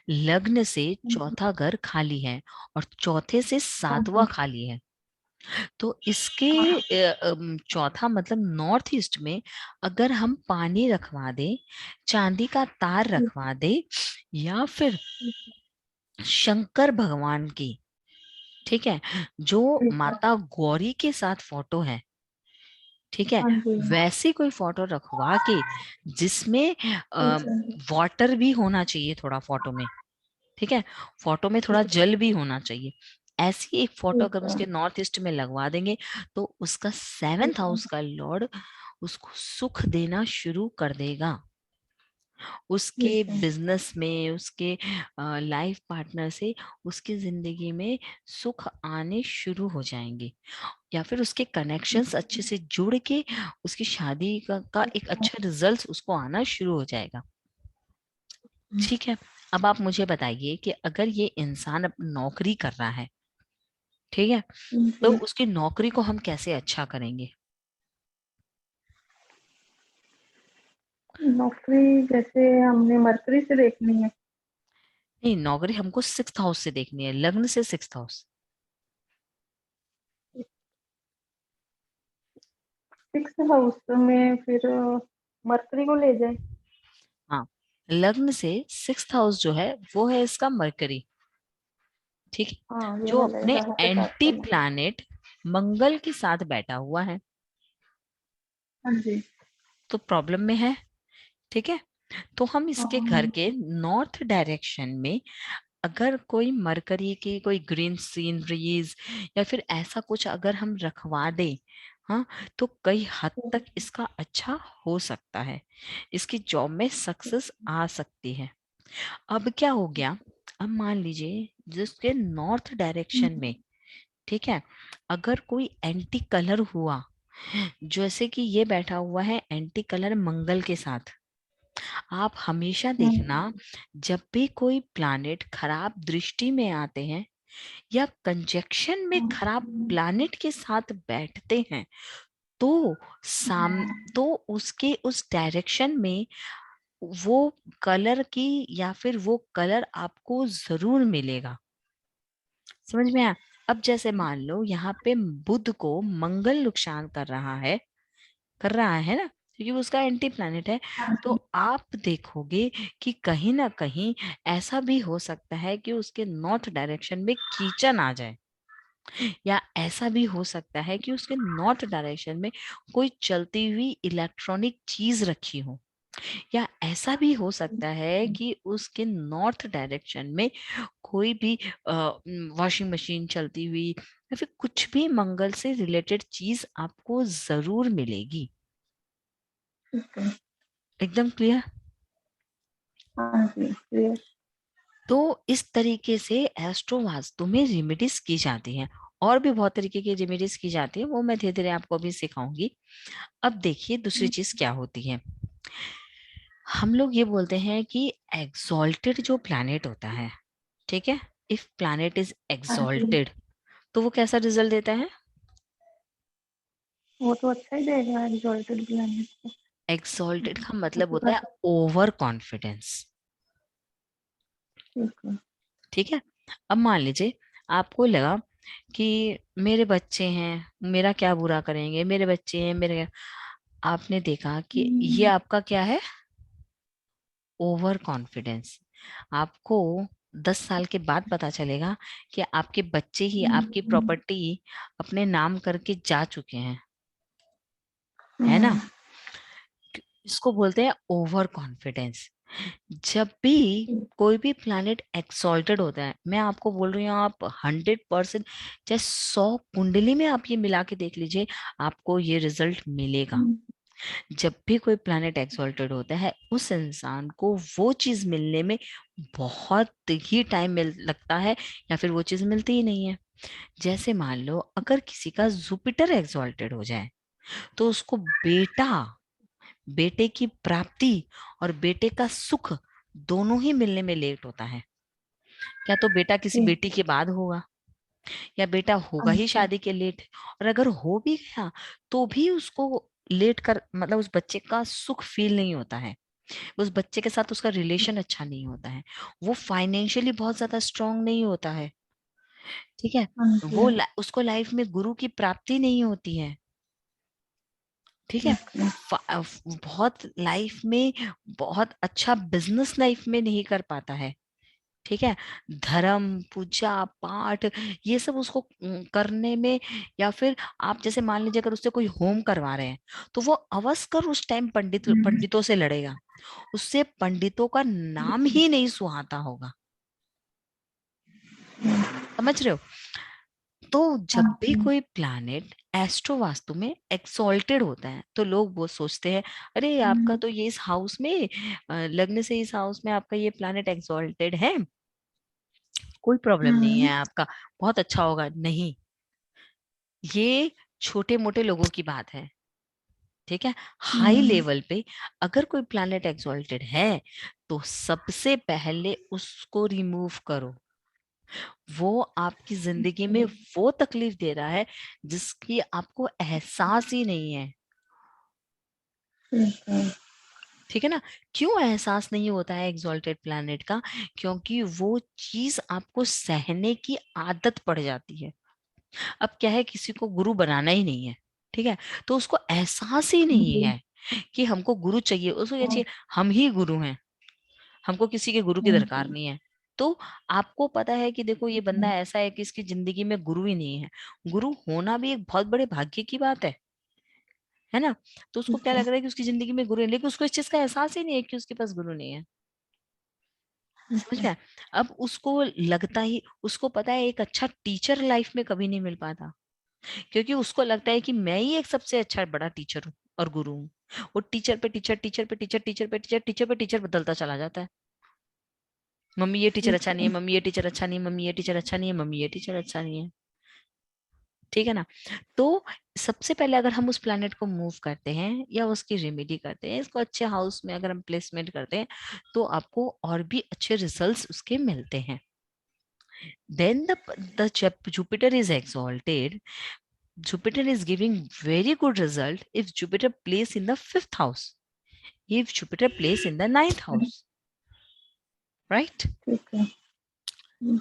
लग्न से चौथा घर खाली है और चौथे से हाँ सातवां जी। खाली है। तो इसके हाँ चौथा मतलब नॉर्थ ईस्ट में अगर हम पानी रखवा दे, चांदी का तार जी, रखवा दे, या फिर जी, शंकर भगवान की, ठीक है, जो ठीक है। माता गौरी के साथ फोटो है, ठीक है, हाँ जी, वैसी कोई फोटो रखवा के जिसमें ठीक है। वाटर भी होना चाहिए थोड़ा फोटो में, ठीक है, फोटो में थोड़ा ठीक जल भी होना चाहिए, ऐसी एक फोटो ठीक अगर है। उसके नॉर्थ ईस्ट में लगवा देंगे तो उसका ठीक सेवेंथ है। हाउस का लॉर्ड उसको सुख देना शुरू कर देगा। ठीक उसके है। बिजनेस में, उसके लाइफ पार्टनर से उसकी जिंदगी में सुख आने शुरू हो जाएंगे, या फिर उसके ठीक कनेक्शंस अच्छे से जुड़ के उसकी शादी का एक है। अच्छा रिजल्ट उसको आना शुरू हो जाएगा। ठीक है। अब आप मुझे बताइए कि अगर ये इंसान अपनी नौकरी कर रहा है, ठीक है, तो जी। उसकी नौकरी को हम कैसे अच्छा करेंगे। नौकरी जैसे हमने मरकरी से देखनी है? नहीं, नौकरी हमको सिक्स्थ हाउस से देखनी है, लग्न से सिक्स्थ हाउस। सिक्स हाउस में फिर मरकरी को ले जाए? हाँ, लग्न से सिक्स्थ हाउस जो है वो है इसका मरकरी, ठीक है, हाँ, ये जो वाला अपने रहा के साथ एंटी चला। प्लैनेट मंगल के साथ बैठा हुआ है, हाँ जी। तो प्रॉब्लम में है। ठीक है। तो हम इसके घर हाँ। के नॉर्थ डायरेक्शन में अगर कोई मरकरी की कोई ग्रीन सीनरीज या फिर ऐसा कुछ अगर हम रखवा दें, हाँ, तो कई हद तक इसका अच्छा हो सकता है, इसकी जॉब में सक्सेस आ सकती है। अब क्या हो गया, अब मान लीजिए जिसके नॉर्थ डायरेक्शन में, ठीक है, अगर कोई एंटी कलर हुआ, जैसे कि ये बैठा हुआ है एंटी कलर मंगल के साथ, आप हमेशा देखना जब भी कोई प्लैनेट खराब दृष्टि में आते हैं या कंजक्शन में खराब प्लैनेट के साथ बैठते हैं, तो साम तो उसके उस डायरेक्शन में वो कलर की या फिर वो कलर आपको जरूर मिलेगा। समझ में आया। अब जैसे मान लो यहाँ पे बुध को मंगल नुकसान कर रहा है ना, क्योंकि वो उसका एंटी प्लैनेट है। तो आप देखोगे कि कहीं ना कहीं ऐसा भी हो सकता है कि उसके नॉर्थ डायरेक्शन में कीचन आ जाए, या ऐसा भी हो सकता है कि उसके नॉर्थ डायरेक्शन में कोई चलती हुई इलेक्ट्रॉनिक चीज रखी हो, या ऐसा भी हो सकता है कि उसके नॉर्थ डायरेक्शन में कोई भी वॉशिंग मशीन चलती हुई या फिर कुछ भी मंगल से रिलेटेड चीज आपको जरूर मिलेगी। ठीक है। एकदम क्लियर। हाँ जी, क्लियर। तो इस तरीके से एस्ट्रो वास्तु में रेमेडीज की जाती हैं, और भी बहुत तरीके की रेमेडीज की जाती है, वो मैं धीरे धीरे आपको अभी सिखाऊंगी। अब देखिए दूसरी चीज क्या होती है। हम लोग ये बोलते हैं कि एग्जॉल्टेड जो प्लैनेट होता है, ठीक है, इफ प्लैनेट इज हाँ जी, एग्जॉल्टेड, तो वो कैसा रिजल्ट देता है। वो तो अच्छा ही देगा एग्जॉल्टेड प्लैनेट। एग्जॉल्टेड का मतलब तो होता है ओवर कॉन्फिडेंस। ठीक है। ठीक है। अब मान लीजिए आपको लगा कि मेरे बच्चे हैं, मेरा क्या बुरा करेंगे, मेरे बच्चे हैं मेरे, आपने देखा कि ये आपका क्या है, ओवर कॉन्फिडेंस। आपको 10 साल के बाद पता चलेगा कि आपके बच्चे ही आपकी प्रॉपर्टी अपने नाम करके जा चुके हैं, है ना। इसको बोलते हैं ओवर कॉन्फिडेंस। जब भी कोई भी प्लैनेट एक्सॉल्टेड होता है, मैं आपको बोल रही हूँ, आप 100%, चाहे 100 कुंडली में आप ये मिला के देख लीजिए, आपको ये रिजल्ट मिलेगा। जब भी कोई प्लैनेट एक्सॉल्टेड होता है, उस इंसान को वो चीज मिलने में बहुत ही टाइम मिल लगता है, या फिर वो चीज मिलती ही नहीं है। जैसे मान लो अगर किसी का जुपिटर एक्सॉल्टेड हो जाए, तो उसको बेटा, बेटे की प्राप्ति और बेटे का सुख दोनों ही मिलने में लेट होता है। क्या तो बेटा किसी बेटी के बाद होगा, या बेटा होगा ही शादी के लेट। और अगर हो भी गया तो भी उसको लेट कर, मतलब उस बच्चे का सुख फील नहीं होता है, उस बच्चे के साथ उसका रिलेशन अच्छा नहीं होता है, वो फाइनेंशियली बहुत ज्यादा स्ट्रांग नहीं होता है। ठीक है, वो उसको लाइफ में गुरु की प्राप्ति नहीं होती है। ठीक है, बहुत लाइफ में बहुत अच्छा बिजनेस लाइफ में नहीं कर पाता है। ठीक है, धर्म, पूजा पाठ, ये सब उसको करने में, या फिर आप जैसे मान लीजिए अगर उससे कोई होम करवा रहे हैं, तो वो अवश्य उस टाइम पंडितों से लड़ेगा, उससे पंडितों का नाम ही नहीं सुहाता होगा। समझ रहे हो? तो जब भी कोई प्लैनेट एस्ट्रो वास्तु में एक्सॉल्टेड होता है, तो लोग वो सोचते हैं, अरे आपका तो ये इस हाउस में लगने से इस हाउस में आपका ये प्लैनेट एक्सॉल्टेड है, कोई प्रॉब्लम नहीं है आपका, बहुत अच्छा होगा। नहीं, ये छोटे मोटे लोगों की बात है। ठीक है, हाई लेवल पे अगर कोई प्लैनेट एक्सॉल्टेड है, तो सबसे पहले उसको रिमूव करो। वो आपकी जिंदगी में वो तकलीफ दे रहा है जिसकी आपको एहसास ही नहीं है। ठीक है ना? क्यों एहसास नहीं होता है एग्जॉल्टेड प्लैनेट का? क्योंकि वो चीज आपको सहने की आदत पड़ जाती है। अब क्या है, किसी को गुरु बनाना ही नहीं है, ठीक है, तो उसको एहसास ही नहीं है कि हमको गुरु चाहिए। उसको क्या चाहिए, हम ही गुरु हैं, हमको किसी के गुरु की दरकार नहीं है। तो आपको पता है कि देखो ये बंदा ऐसा है कि इसकी जिंदगी में गुरु ही नहीं है। गुरु होना भी एक बहुत बड़े भाग्य की बात है ना? तो उसको क्या लग रहा है कि उसकी जिंदगी में गुरु है, लेकिन उसको इस चीज का एहसास ही नहीं है कि उसके पास गुरु नहीं है। समझ में आया? अब उसको लगता ही, उसको पता है एक अच्छा टीचर लाइफ में कभी नहीं मिल पाता, क्योंकि उसको लगता है कि मैं ही एक सबसे अच्छा बड़ा टीचर हूँ और गुरु हूँ। वो टीचर पे टीचर, टीचर पे टीचर, टीचर पे टीचर, टीचर पे टीचर बदलता चला जाता है। मम्मी ये टीचर अच्छा नहीं है, मम्मी ये टीचर अच्छा नहीं है, मम्मी ये टीचर अच्छा नहीं है, मम्मी ये टीचर अच्छा नहीं है। ठीक है ना? तो सबसे पहले अगर हम उस प्लैनेट को मूव करते हैं या उसकी रेमेडी करते हैं, इसको अच्छे हाउस में अगर हम प्लेसमेंट करते हैं, तो आपको और भी अच्छे रिजल्ट्स उसके मिलते हैं। Then the Jupiter is exalted. Jupiter is giving very good result if Jupiter plays in the fifth house, if Jupiter plays in the ninth house, right?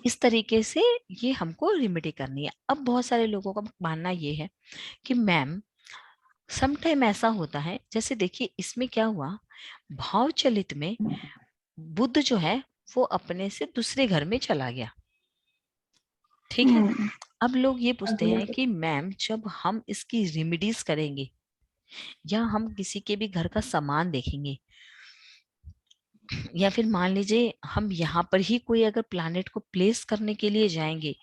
इस तरीके से ये हमको रेमेडी करनी है। अब बहुत सारे लोगों का मानना ये है कि मैम सम टाइम ऐसा होता है, जैसे देखिए इसमें क्या हुआ, भाव चलित में बुध जो है वो अपने से दूसरे घर में चला गया। ठीक है, अब लोग ये पूछते हैं कि मैम जब हम इसकी रेमेडीज करेंगे या हम किसी के भी घर का सामान देखेंगे, या फिर मान लीजिए हम यहाँ पर ही कोई अगर प्लैनेट को प्लेस करने के लिए जाएंगे,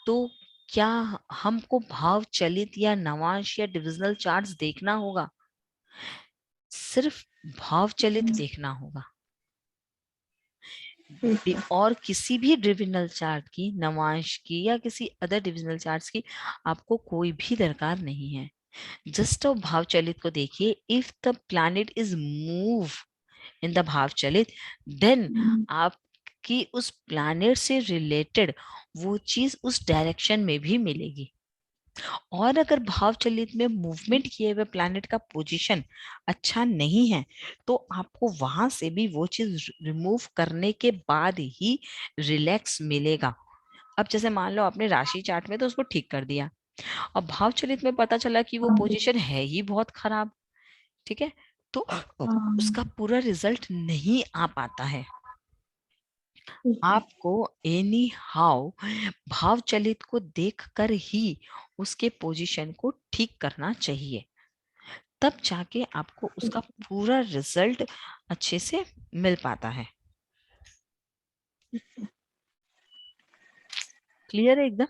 तो क्या हमको भाव चलित या नवांश या डिविजनल चार्ट्स देखना होगा? सिर्फ भाव चलित देखना होगा, और किसी भी डिविजनल चार्ट की, नवांश की या किसी अदर डिविजनल चार्ट्स की आपको कोई भी दरकार नहीं है। जस्ट भाव चलित को देखिए, if the planet is move in the भाव चलित, देन आपकी उस प्लैनेट से रिलेटेड वो चीज उस डायरेक्शन में भी मिलेगी। और अगर भाव चलित में मूवमेंट किए हुए प्लैनेट का पोजीशन अच्छा नहीं है, तो आपको वहां से भी वो चीज रिमूव करने के बाद ही रिलैक्स मिलेगा। अब जैसे मान लो आपने राशि चार्ट में तो उसको ठीक कर दिया, और भाव चलित में पता चला कि वो पोजीशन है ही बहुत खराब। ठीक है, तो उसका पूरा रिजल्ट नहीं आ पाता है। आपको एनी हाउ भाव चलित को देखकर ही उसके पोजीशन को ठीक करना चाहिए, तब जाके आपको उसका पूरा रिजल्ट अच्छे से मिल पाता है। क्लियर है एकदम?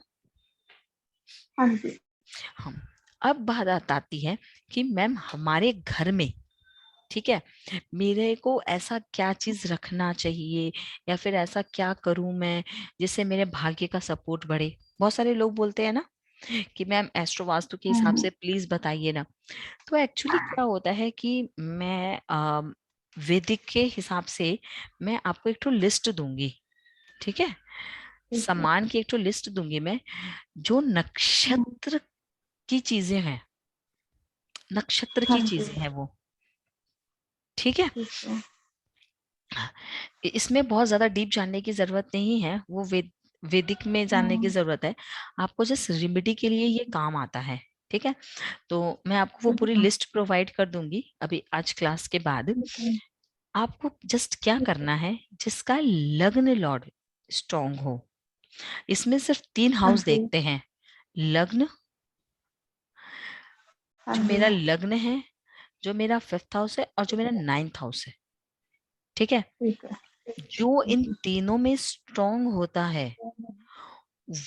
हाँ जी। हम अब बात आती है कि मैम हमारे घर में, ठीक है, मेरे को ऐसा क्या चीज रखना चाहिए या फिर ऐसा क्या करूं मैं जिससे मेरे भाग्य का सपोर्ट बढ़े। बहुत सारे लोग बोलते हैं ना कि मैम एस्ट्रो वास्तु के हिसाब से प्लीज बताइए ना। तो एक्चुअली क्या होता है कि मैं वैदिक के हिसाब से मैं आपको एक तो लिस्ट दूंगी, ठीक है, ठीक है। सामान की एक तो लिस्ट दूंगी मैं, जो नक्षत्र की चीजें हैं, नक्षत्र हाँ की जी। चीजें हैं वो, ठीक है। ठीक है। इसमें बहुत ज्यादा डीप जानने की जरूरत नहीं है, वो वैदिक में जानने की जरूरत है। आपको जस्ट रेमेडी के लिए ये काम आता है, ठीक है। तो मैं आपको वो ठीक पूरी है। लिस्ट प्रोवाइड कर दूंगी अभी आज क्लास के बाद। ठीक है। आपको जस्ट क्या ठीक है। करना है, जिसका लग्न लॉर्ड स्ट्रांग हो, इसमें सिर्फ 3 हाँ हाउस जी। देखते हैं। लग्न, हाँ जो जी। मेरा लग्न है, जो मेरा 5th हाउस है और जो मेरा 9th हाउस है, ठीक है। ठीक है। जो इन तीनों में स्ट्रांग होता है,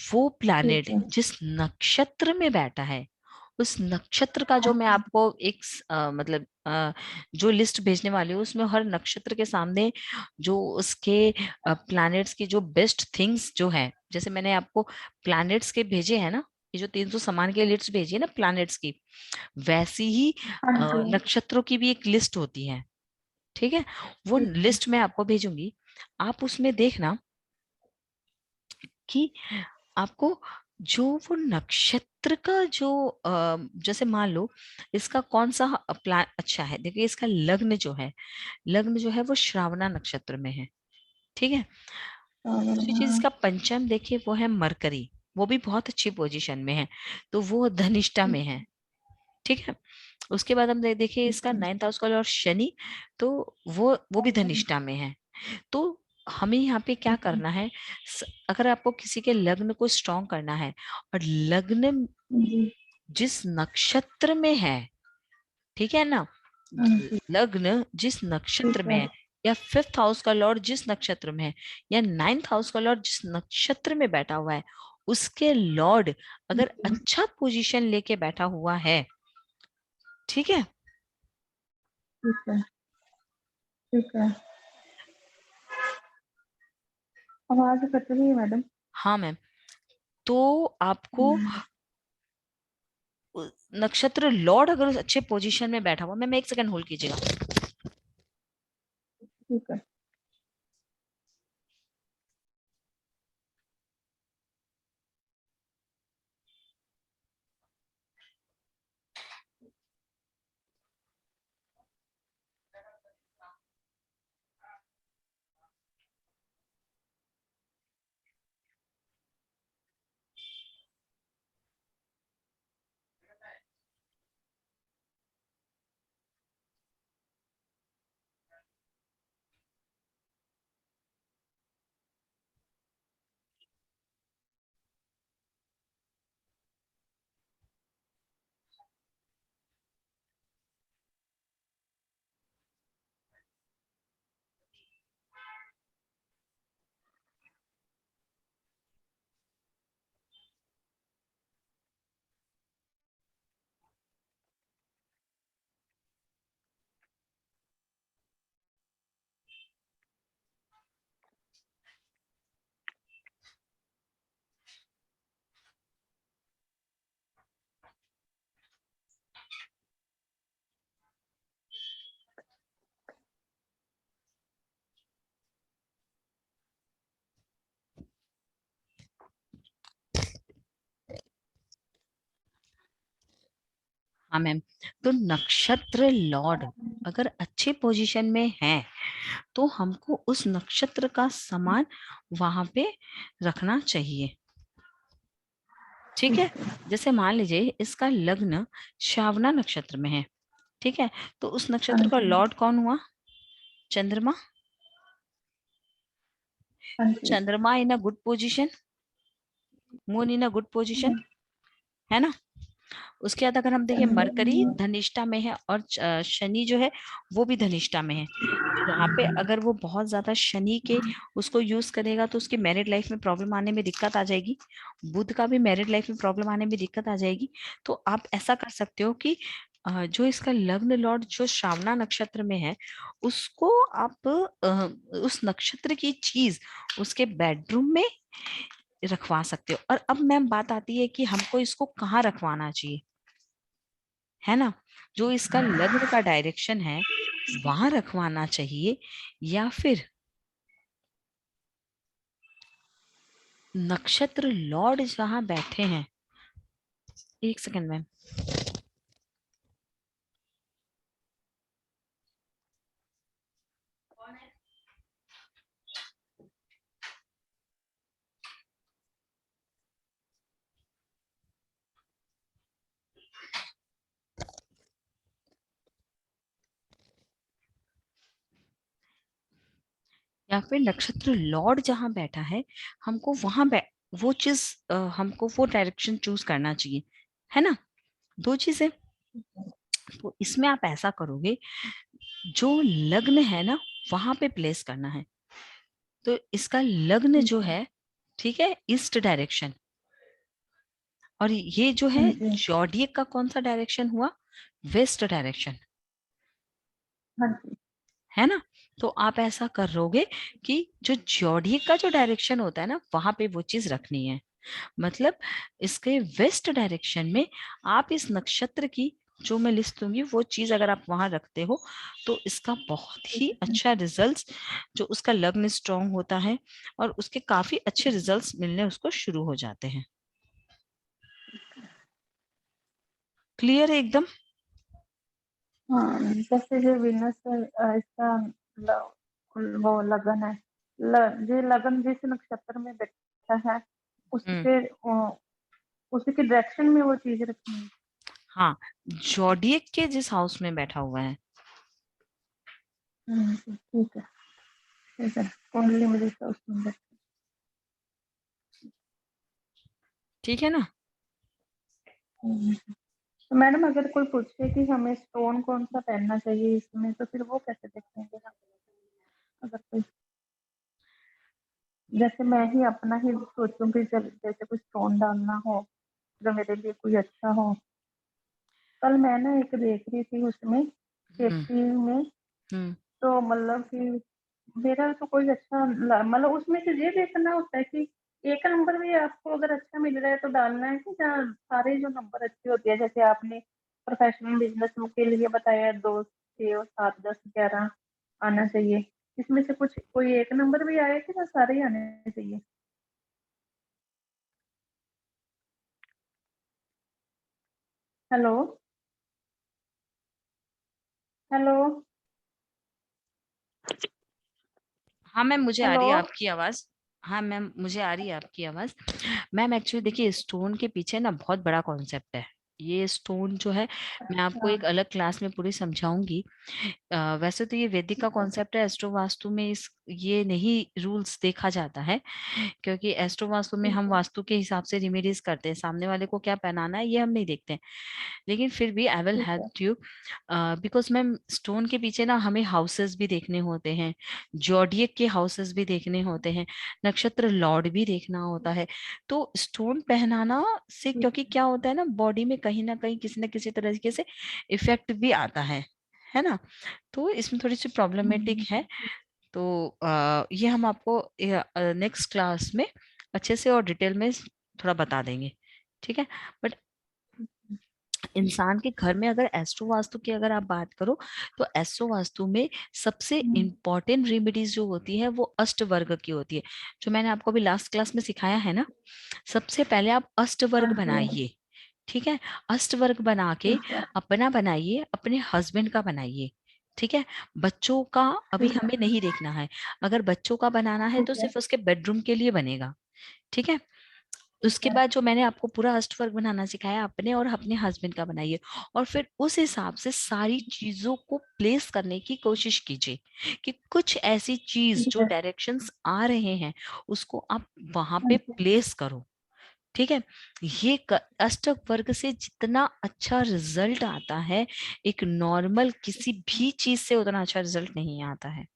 वो प्लैनेट ठीक है। जिस नक्षत्र में बैठा है, उस नक्षत्र का हाँ जो मैं जी। आपको एक मतलब जो लिस्ट भेजने वाली हूँ, उसमें हर नक्षत्र के सामने जो उसके प्लैनेट्स की जो बेस्ट थिंग्स जो है, जैसे मैंने आपको प्लैनेट्स के भेजे हैं ना, ये जो 300 सामान के लिस्ट भेजी है ना प्लैनेट्स की, वैसी ही हाँ जी। नक्षत्रों की भी एक लिस्ट होती है, ठीक है। वो ठीक है। लिस्ट मैं आपको भेजूंगी, आप उसमें देखना कि आपको जो वो नक्षत्र का जो जैसे मान लो इसका कौन सा प्लान अच्छा है। देखिए इसका लग्न जो है, लग्न जो है वो श्रावणा नक्षत्र में है, ठीक है। दूसरी चीज हाँ। इसका पंचम देखिए वो है मरकरी, वो भी बहुत अच्छी पोजीशन में है, तो वो धनिष्ठा में है, ठीक है। उसके बाद हम देखिए ठीक इसका है। 9th हाउस का और शनि, तो वो भी धनिष्ठा में है। तो हमें यहाँ पे क्या करना है, अगर आपको किसी के लग्न को स्ट्रॉन्ग करना है और लग्न जी। जिस नक्षत्र में है, ठीक है ना, हाँ जी। लग्न जिस ठीक नक्षत्र में है। है, या 5th हाउस का लॉर्ड जिस नक्षत्र में है, या 9th हाउस का लॉर्ड जिस नक्षत्र में बैठा हुआ है, उसके लॉर्ड अगर अच्छा पोजीशन लेके बैठा हुआ है, ठीक है। ठीक है। ठीक है। आवाज कट रही है मैडम। हाँ मैम, तो आपको नक्षत्र लॉर्ड अगर उस अच्छे पोजीशन में बैठा हुआ, मैम एक सेकंड होल्ड कीजिएगा। ठीक है। हाँ मैम, तो नक्षत्र लॉर्ड अगर अच्छे पोजीशन में है, तो हमको उस नक्षत्र का सामान वहां पे रखना चाहिए, ठीक है। जैसे मान लीजिए इसका लग्न श्रावणा नक्षत्र में है, ठीक है, तो उस हाँ नक्षत्र का जी। लॉर्ड कौन हुआ? चंद्रमा। हाँ तो जी। चंद्रमा in a good position, moon in a good position, है ना। उसके बाद अगर हम देखें मरकरी धनिष्ठा में है और शनि जो है वो भी धनिष्ठा में है, तो वहां पे अगर वो बहुत ज्यादा शनि के उसको यूज करेगा तो उसकी मैरिड लाइफ में प्रॉब्लम आने में दिक्कत आ जाएगी। बुध का भी मैरिड लाइफ में प्रॉब्लम आने में दिक्कत आ जाएगी। तो आप ऐसा कर सकते हो कि जो इसका लग्न लॉर्ड जो श्रावणा नक्षत्र में है उसको आप उस नक्षत्र की चीज उसके बेडरूम में रखवा सकते हो। और अब मैम बात आती है कि हमको इसको कहाँ रखवाना चाहिए, है ना। जो इसका लग्न का डायरेक्शन है वहां रखवाना चाहिए, या फिर नक्षत्र लॉर्ड जहां बैठे हैं, एक सेकंड मैम। या फिर नक्षत्र लॉर्ड जहां बैठा है हमको वहां वो चीज हमको वो डायरेक्शन चूज करना चाहिए, है ना। दो चीजें। तो इसमें आप ऐसा करोगे, जो लग्न है ना वहां पे प्लेस करना है। तो इसका लग्न ठीक जो है। है, ठीक है, ईस्ट डायरेक्शन। और ये जो हाँ है जी। जॉडियक का कौन सा डायरेक्शन हुआ, वेस्ट डायरेक्शन, हाँ जी। है ना। तो आप ऐसा करोगे कि जो जॉडियक का जो डायरेक्शन होता है ना वहां पे वो चीज रखनी है। मतलब इसके वेस्ट डायरेक्शन में आप इस नक्षत्र की जो मैं लिस्ट दूंगी वो चीज अगर आप वहां रखते हो तो इसका बहुत ही अच्छा रिजल्ट्स, जो उसका लग्न स्ट्रांग होता है और उसके काफी अच्छे रिजल्ट्स मिलने उसको शुरू हो जाते हैं। क्लियर है एकदम। हाँ, जैसे जो विनस इसका वो लगन है, जो लगन जिस नक्षत्र में बैठा है हम्म। उसके उसी के डायरेक्शन में वो चीज रखनी है। हाँ, जॉडियक के जिस हाउस में बैठा हुआ है। ठीक है। ठीक है, कुंडली में जैसा उसमें ठीक है ना। तो मैडम अगर कोई पूछे कि हमें स्टोन कौन सा पहनना चाहिए इसमें, तो फिर वो कैसे देखेंगे हम? अगर कोई, जैसे मैं ही अपना ही सोचूं कि जैसे कोई स्टोन डालना हो जो मेरे लिए कोई अच्छा हो। कल मैं ना एक देख रही थी उसमें हम्म। सेफ्टी में, हम्म। तो मतलब कि मेरा तो कोई अच्छा मतलब उसमें से ये देखना होता है कि एक नंबर भी आपको अगर अच्छा मिल रहा है तो डालना है, कि जहाँ सारे जो नंबर अच्छे होते हैं, जैसे आपने प्रोफेशनल बिजनेस के लिए बताया 2, 6 और 7, 10, 11 आना चाहिए, इसमें से कुछ कोई एक नंबर भी आए कि ना सारे ही आने चाहिए? हेलो। हेलो। हाँ मैम, मुझे आ हेलो। रही है आपकी आवाज। हाँ मैम, मुझे आ रही है आपकी आवाज। मैम एक्चुअली देखिए, स्टोन के पीछे ना बहुत बड़ा कॉन्सेप्ट है। ये स्टोन जो है मैं आपको अच्छा। एक अलग क्लास में पूरी समझाऊंगी। वैसे तो ये वैदिक का ठीक है। कॉन्सेप्ट है, एस्ट्रो वास्तु में इस ये नहीं रूल्स देखा जाता है, क्योंकि एस्ट्रो वास्तु में ठीक हम है। वास्तु के हिसाब से रेमेडीज करते हैं, सामने वाले को क्या पहनाना है ये हम नहीं देखते हैं। लेकिन फिर भी आई विल ठीक है। Help you, because ma'am stone के पीछे ना हमें हाउसेस भी देखने होते हैं, जॉडियक के हाउसेस भी देखने होते हैं, नक्षत्र लॉर्ड भी देखना होता है। तो स्टोन पहनाना से, ठीक क्योंकि क्या होता है ना बॉडी में कहीं ना किसी तरीके से इफेक्ट भी आता है ना। तो इसमें थोड़ी सी प्रॉब्लमेटिक है। तो ये हम आपको नेक्स्ट क्लास में अच्छे से और डिटेल में थोड़ा बता देंगे, ठीक है। बट इंसान के घर में अगर एस्ट्रो वास्तु की अगर आप बात करो तो एस्ट्रो वास्तु में सबसे इम्पोर्टेंट रेमेडीज जो होती है वो अष्ट वर्ग की होती है, जो मैंने आपको अभी लास्ट क्लास में सिखाया है ना। सबसे पहले आप अष्ट हाँ वर्ग जी। बनाइए, ठीक है। अष्ट वर्ग बना के ठीक है। अपना बनाइए, अपने हस्बैंड का बनाइए, ठीक है। बच्चों का अभी ठीक है। हमें नहीं देखना है। अगर बच्चों का बनाना है तो ठीक है। सिर्फ उसके बेडरूम के लिए बनेगा, ठीक है। ठीक उसके है। बाद जो मैंने आपको पूरा अष्टवर्ग बनाना सिखाया, अपने और अपने हस्बैंड का बनाइए। और फिर उस हिसाब से सारी चीजों को प्लेस करने की कोशिश कीजिए, कि कुछ ऐसी चीज ठीक जो है। डायरेक्शंस आ रहे हैं उसको आप वहां हाँ पे जी। प्लेस करो, ठीक है। ये अष्टक वर्ग से जितना अच्छा रिजल्ट आता है, एक नॉर्मल किसी भी चीज से उतना अच्छा रिजल्ट नहीं आता है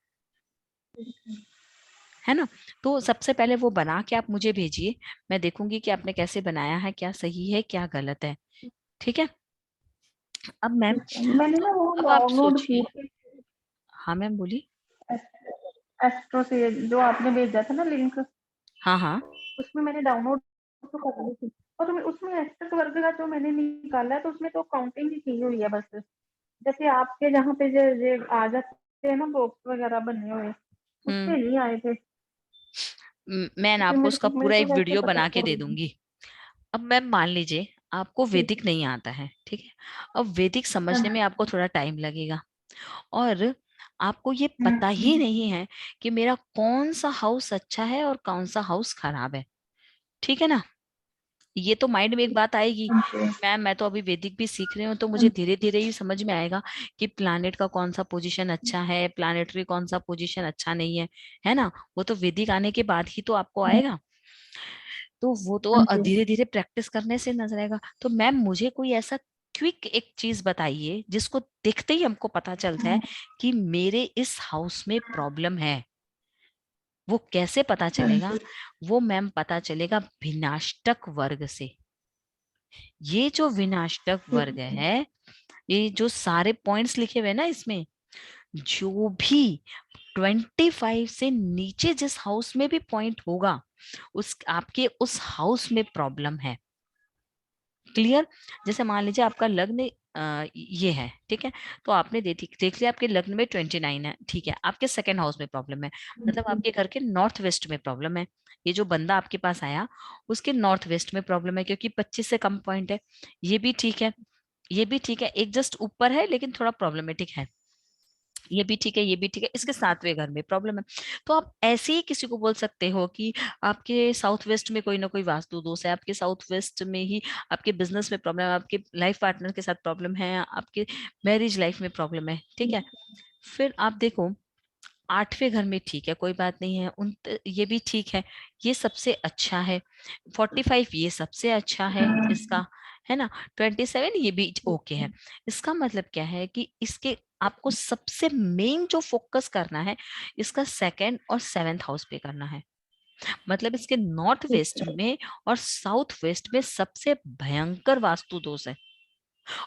ना। तो सबसे पहले वो बना के आप मुझे भेजिए, मैं देखूंगी कि आपने कैसे बनाया है, क्या सही है क्या गलत है। ठीक है। अब मैम, ठीक है। मैंने तो ना वो अब आप डाउनलोड की सोचिए। थी, हाँ मैम बोलिए। एस्ट्रो से जो आपने भेजा था ना लिंक, हाँ हाँ। उसमें मैंने डाउनलोड तो कर ली थी, और उसमें एस्ट्रो वर्ग का जो मैंने निकाला है तो उसमें तो काउंटिंग ही की हुई है बस। जैसे आपके जहाँ पे जो आ जाते हैं ना बॉक्स वगैरह बने हुए, हम्म। उसपे नहीं आए थे। मैं ना फिर आपको उसका मेरे पूरा को एक कैसे वीडियो पता बना के दे चलेगा? दूंगी। अब मैम मान लीजिए आपको ठीक वैदिक है। नहीं आता है, ठीक है। अब वैदिक हाँ समझने में जी। आपको थोड़ा टाइम लगेगा, और आपको ये पता ही हम्म। नहीं है कि मेरा कौन सा हाउस अच्छा है और कौन सा हाउस खराब है। ठीक है ना। ये तो माइंड में एक बात आएगी, हाँ जी। मैम मैं तो अभी वैदिक भी सीख रही हूँ, तो हाँ मुझे धीरे धीरे ही समझ में आएगा कि प्लानेट का कौन सा पोजीशन अच्छा है, प्लानेटरी कौन सा पोजीशन अच्छा नहीं है ना। वो तो वैदिक आने के बाद ही तो आपको आएगा। तो वो हाँ तो जी। धीरे धीरे प्रैक्टिस करने से नजर आएगा। तो मैम मुझे कोई ऐसा क्विक एक चीज बताइए जिसको देखते ही हमको पता चल जाए कि मेरे इस हाउस में प्रॉब्लम है। वो कैसे पता हाँ चलेगा? जी। वो मैम पता चलेगा विनाष्टक वर्ग से। ये जो विनाष्टक ठीक वर्ग है। है, ये जो सारे पॉइंट्स लिखे हुए हैं ना इसमें, जो भी 25 से नीचे जिस हाउस में भी पॉइंट होगा, उस आपके उस हाउस में प्रॉब्लम है। क्लियर। जैसे मान लीजिए आपका लग्न ये है, ठीक है। तो आपने देख लिया आपके लग्न में 29 है, ठीक है। आपके सेकंड हाउस में प्रॉब्लम है, मतलब आपके घर के नॉर्थ वेस्ट में प्रॉब्लम है। ये जो बंदा आपके पास आया, उसके नॉर्थ वेस्ट में प्रॉब्लम है, क्योंकि 25 से कम पॉइंट है। ये भी ठीक है, ये भी ठीक है, एक जस्ट ऊपर है लेकिन थोड़ा प्रॉब्लमेटिक है। ये भी ठीक है, ये भी ठीक है, इसके सातवें घर में प्रॉब्लम है। तो आप ऐसे ही किसी को बोल सकते हो कि आपके साउथ वेस्ट में कोई ना कोई वास्तु दोष है, आपके साउथ वेस्ट में ही आपके बिजनेस में प्रॉब्लम है, आपके लाइफ पार्टनर के साथ प्रॉब्लम है, आपके मैरिज लाइफ में प्रॉब्लम है। ठीक है। फिर आप देखो, आठवें घर में ठीक है, कोई बात नहीं है, ये भी ठीक है, ये सबसे अच्छा है। 45 ये सबसे अच्छा है इसका, है ना। 27 ये भी ओके है। इसका मतलब क्या है कि इसके आपको सबसे मेन जो फोकस करना है, इसका सेकंड और सेवेंथ हाउस पे करना है। मतलब इसके नॉर्थ ठीक वेस्ट है। में और साउथ वेस्ट में सबसे भयंकर वास्तु दोष है।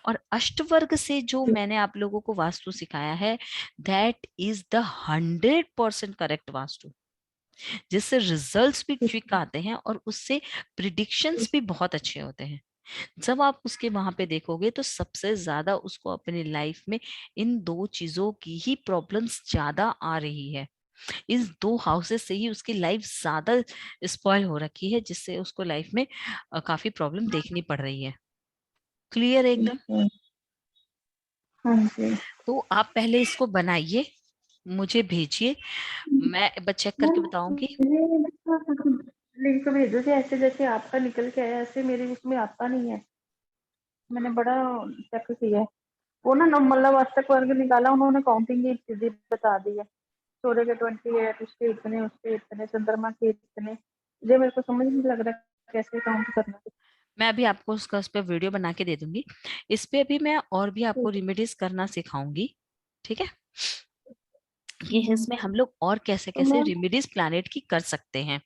और अष्टवर्ग से जो ठीक। मैंने आप लोगों को वास्तु सिखाया है, that is the 100% correct vastu, जिससे रिजल्ट्स भी ठीक क्विक है। आते हैं और उससे प्रिडिक्शंस भी बहुत अच्छे होते हैं। जब आप उसके वहां पे देखोगे तो सबसे ज्यादा उसको अपनी लाइफ में इन दो चीजों की ही प्रॉब्लम्स ज्यादा आ रही है। इस दो हाउसेस से ही उसकी लाइफ ज्यादा स्पॉइल हो रखी है, जिससे उसको लाइफ में काफी प्रॉब्लम देखनी पड़ रही है। क्लियर ठीक एकदम। है। हाँ जी। तो आप पहले इसको बनाइए, मुझे भेजिए, मैं चेक करके बताऊंगी। लिंक भेजो जी, ऐसे जैसे आपका निकल के आया ऐसे मेरे उसमें आता नहीं है। मैंने बड़ा चेक किया है। वो ना मतलब अष्टक वर्ग निकाला उन्होंने, काउंटिंग की चीजें बता दी है। सूर्य के 28, उसके इतने, उसके इतने, चंद्रमा के इतने। ये मेरे को समझ नहीं लग रहा कैसे काउंट करना है। मैं अभी आपको उसका उस पर वीडियो बना के दे दूंगी। इस पे अभी मैं और भी आपको ठीक रिमेडीज करना सिखाऊंगी। ठीक है। है। ये इसमें हम लोग और कैसे तो कैसे मैं रिमेडीज प्लानेट की कर सकते हैं।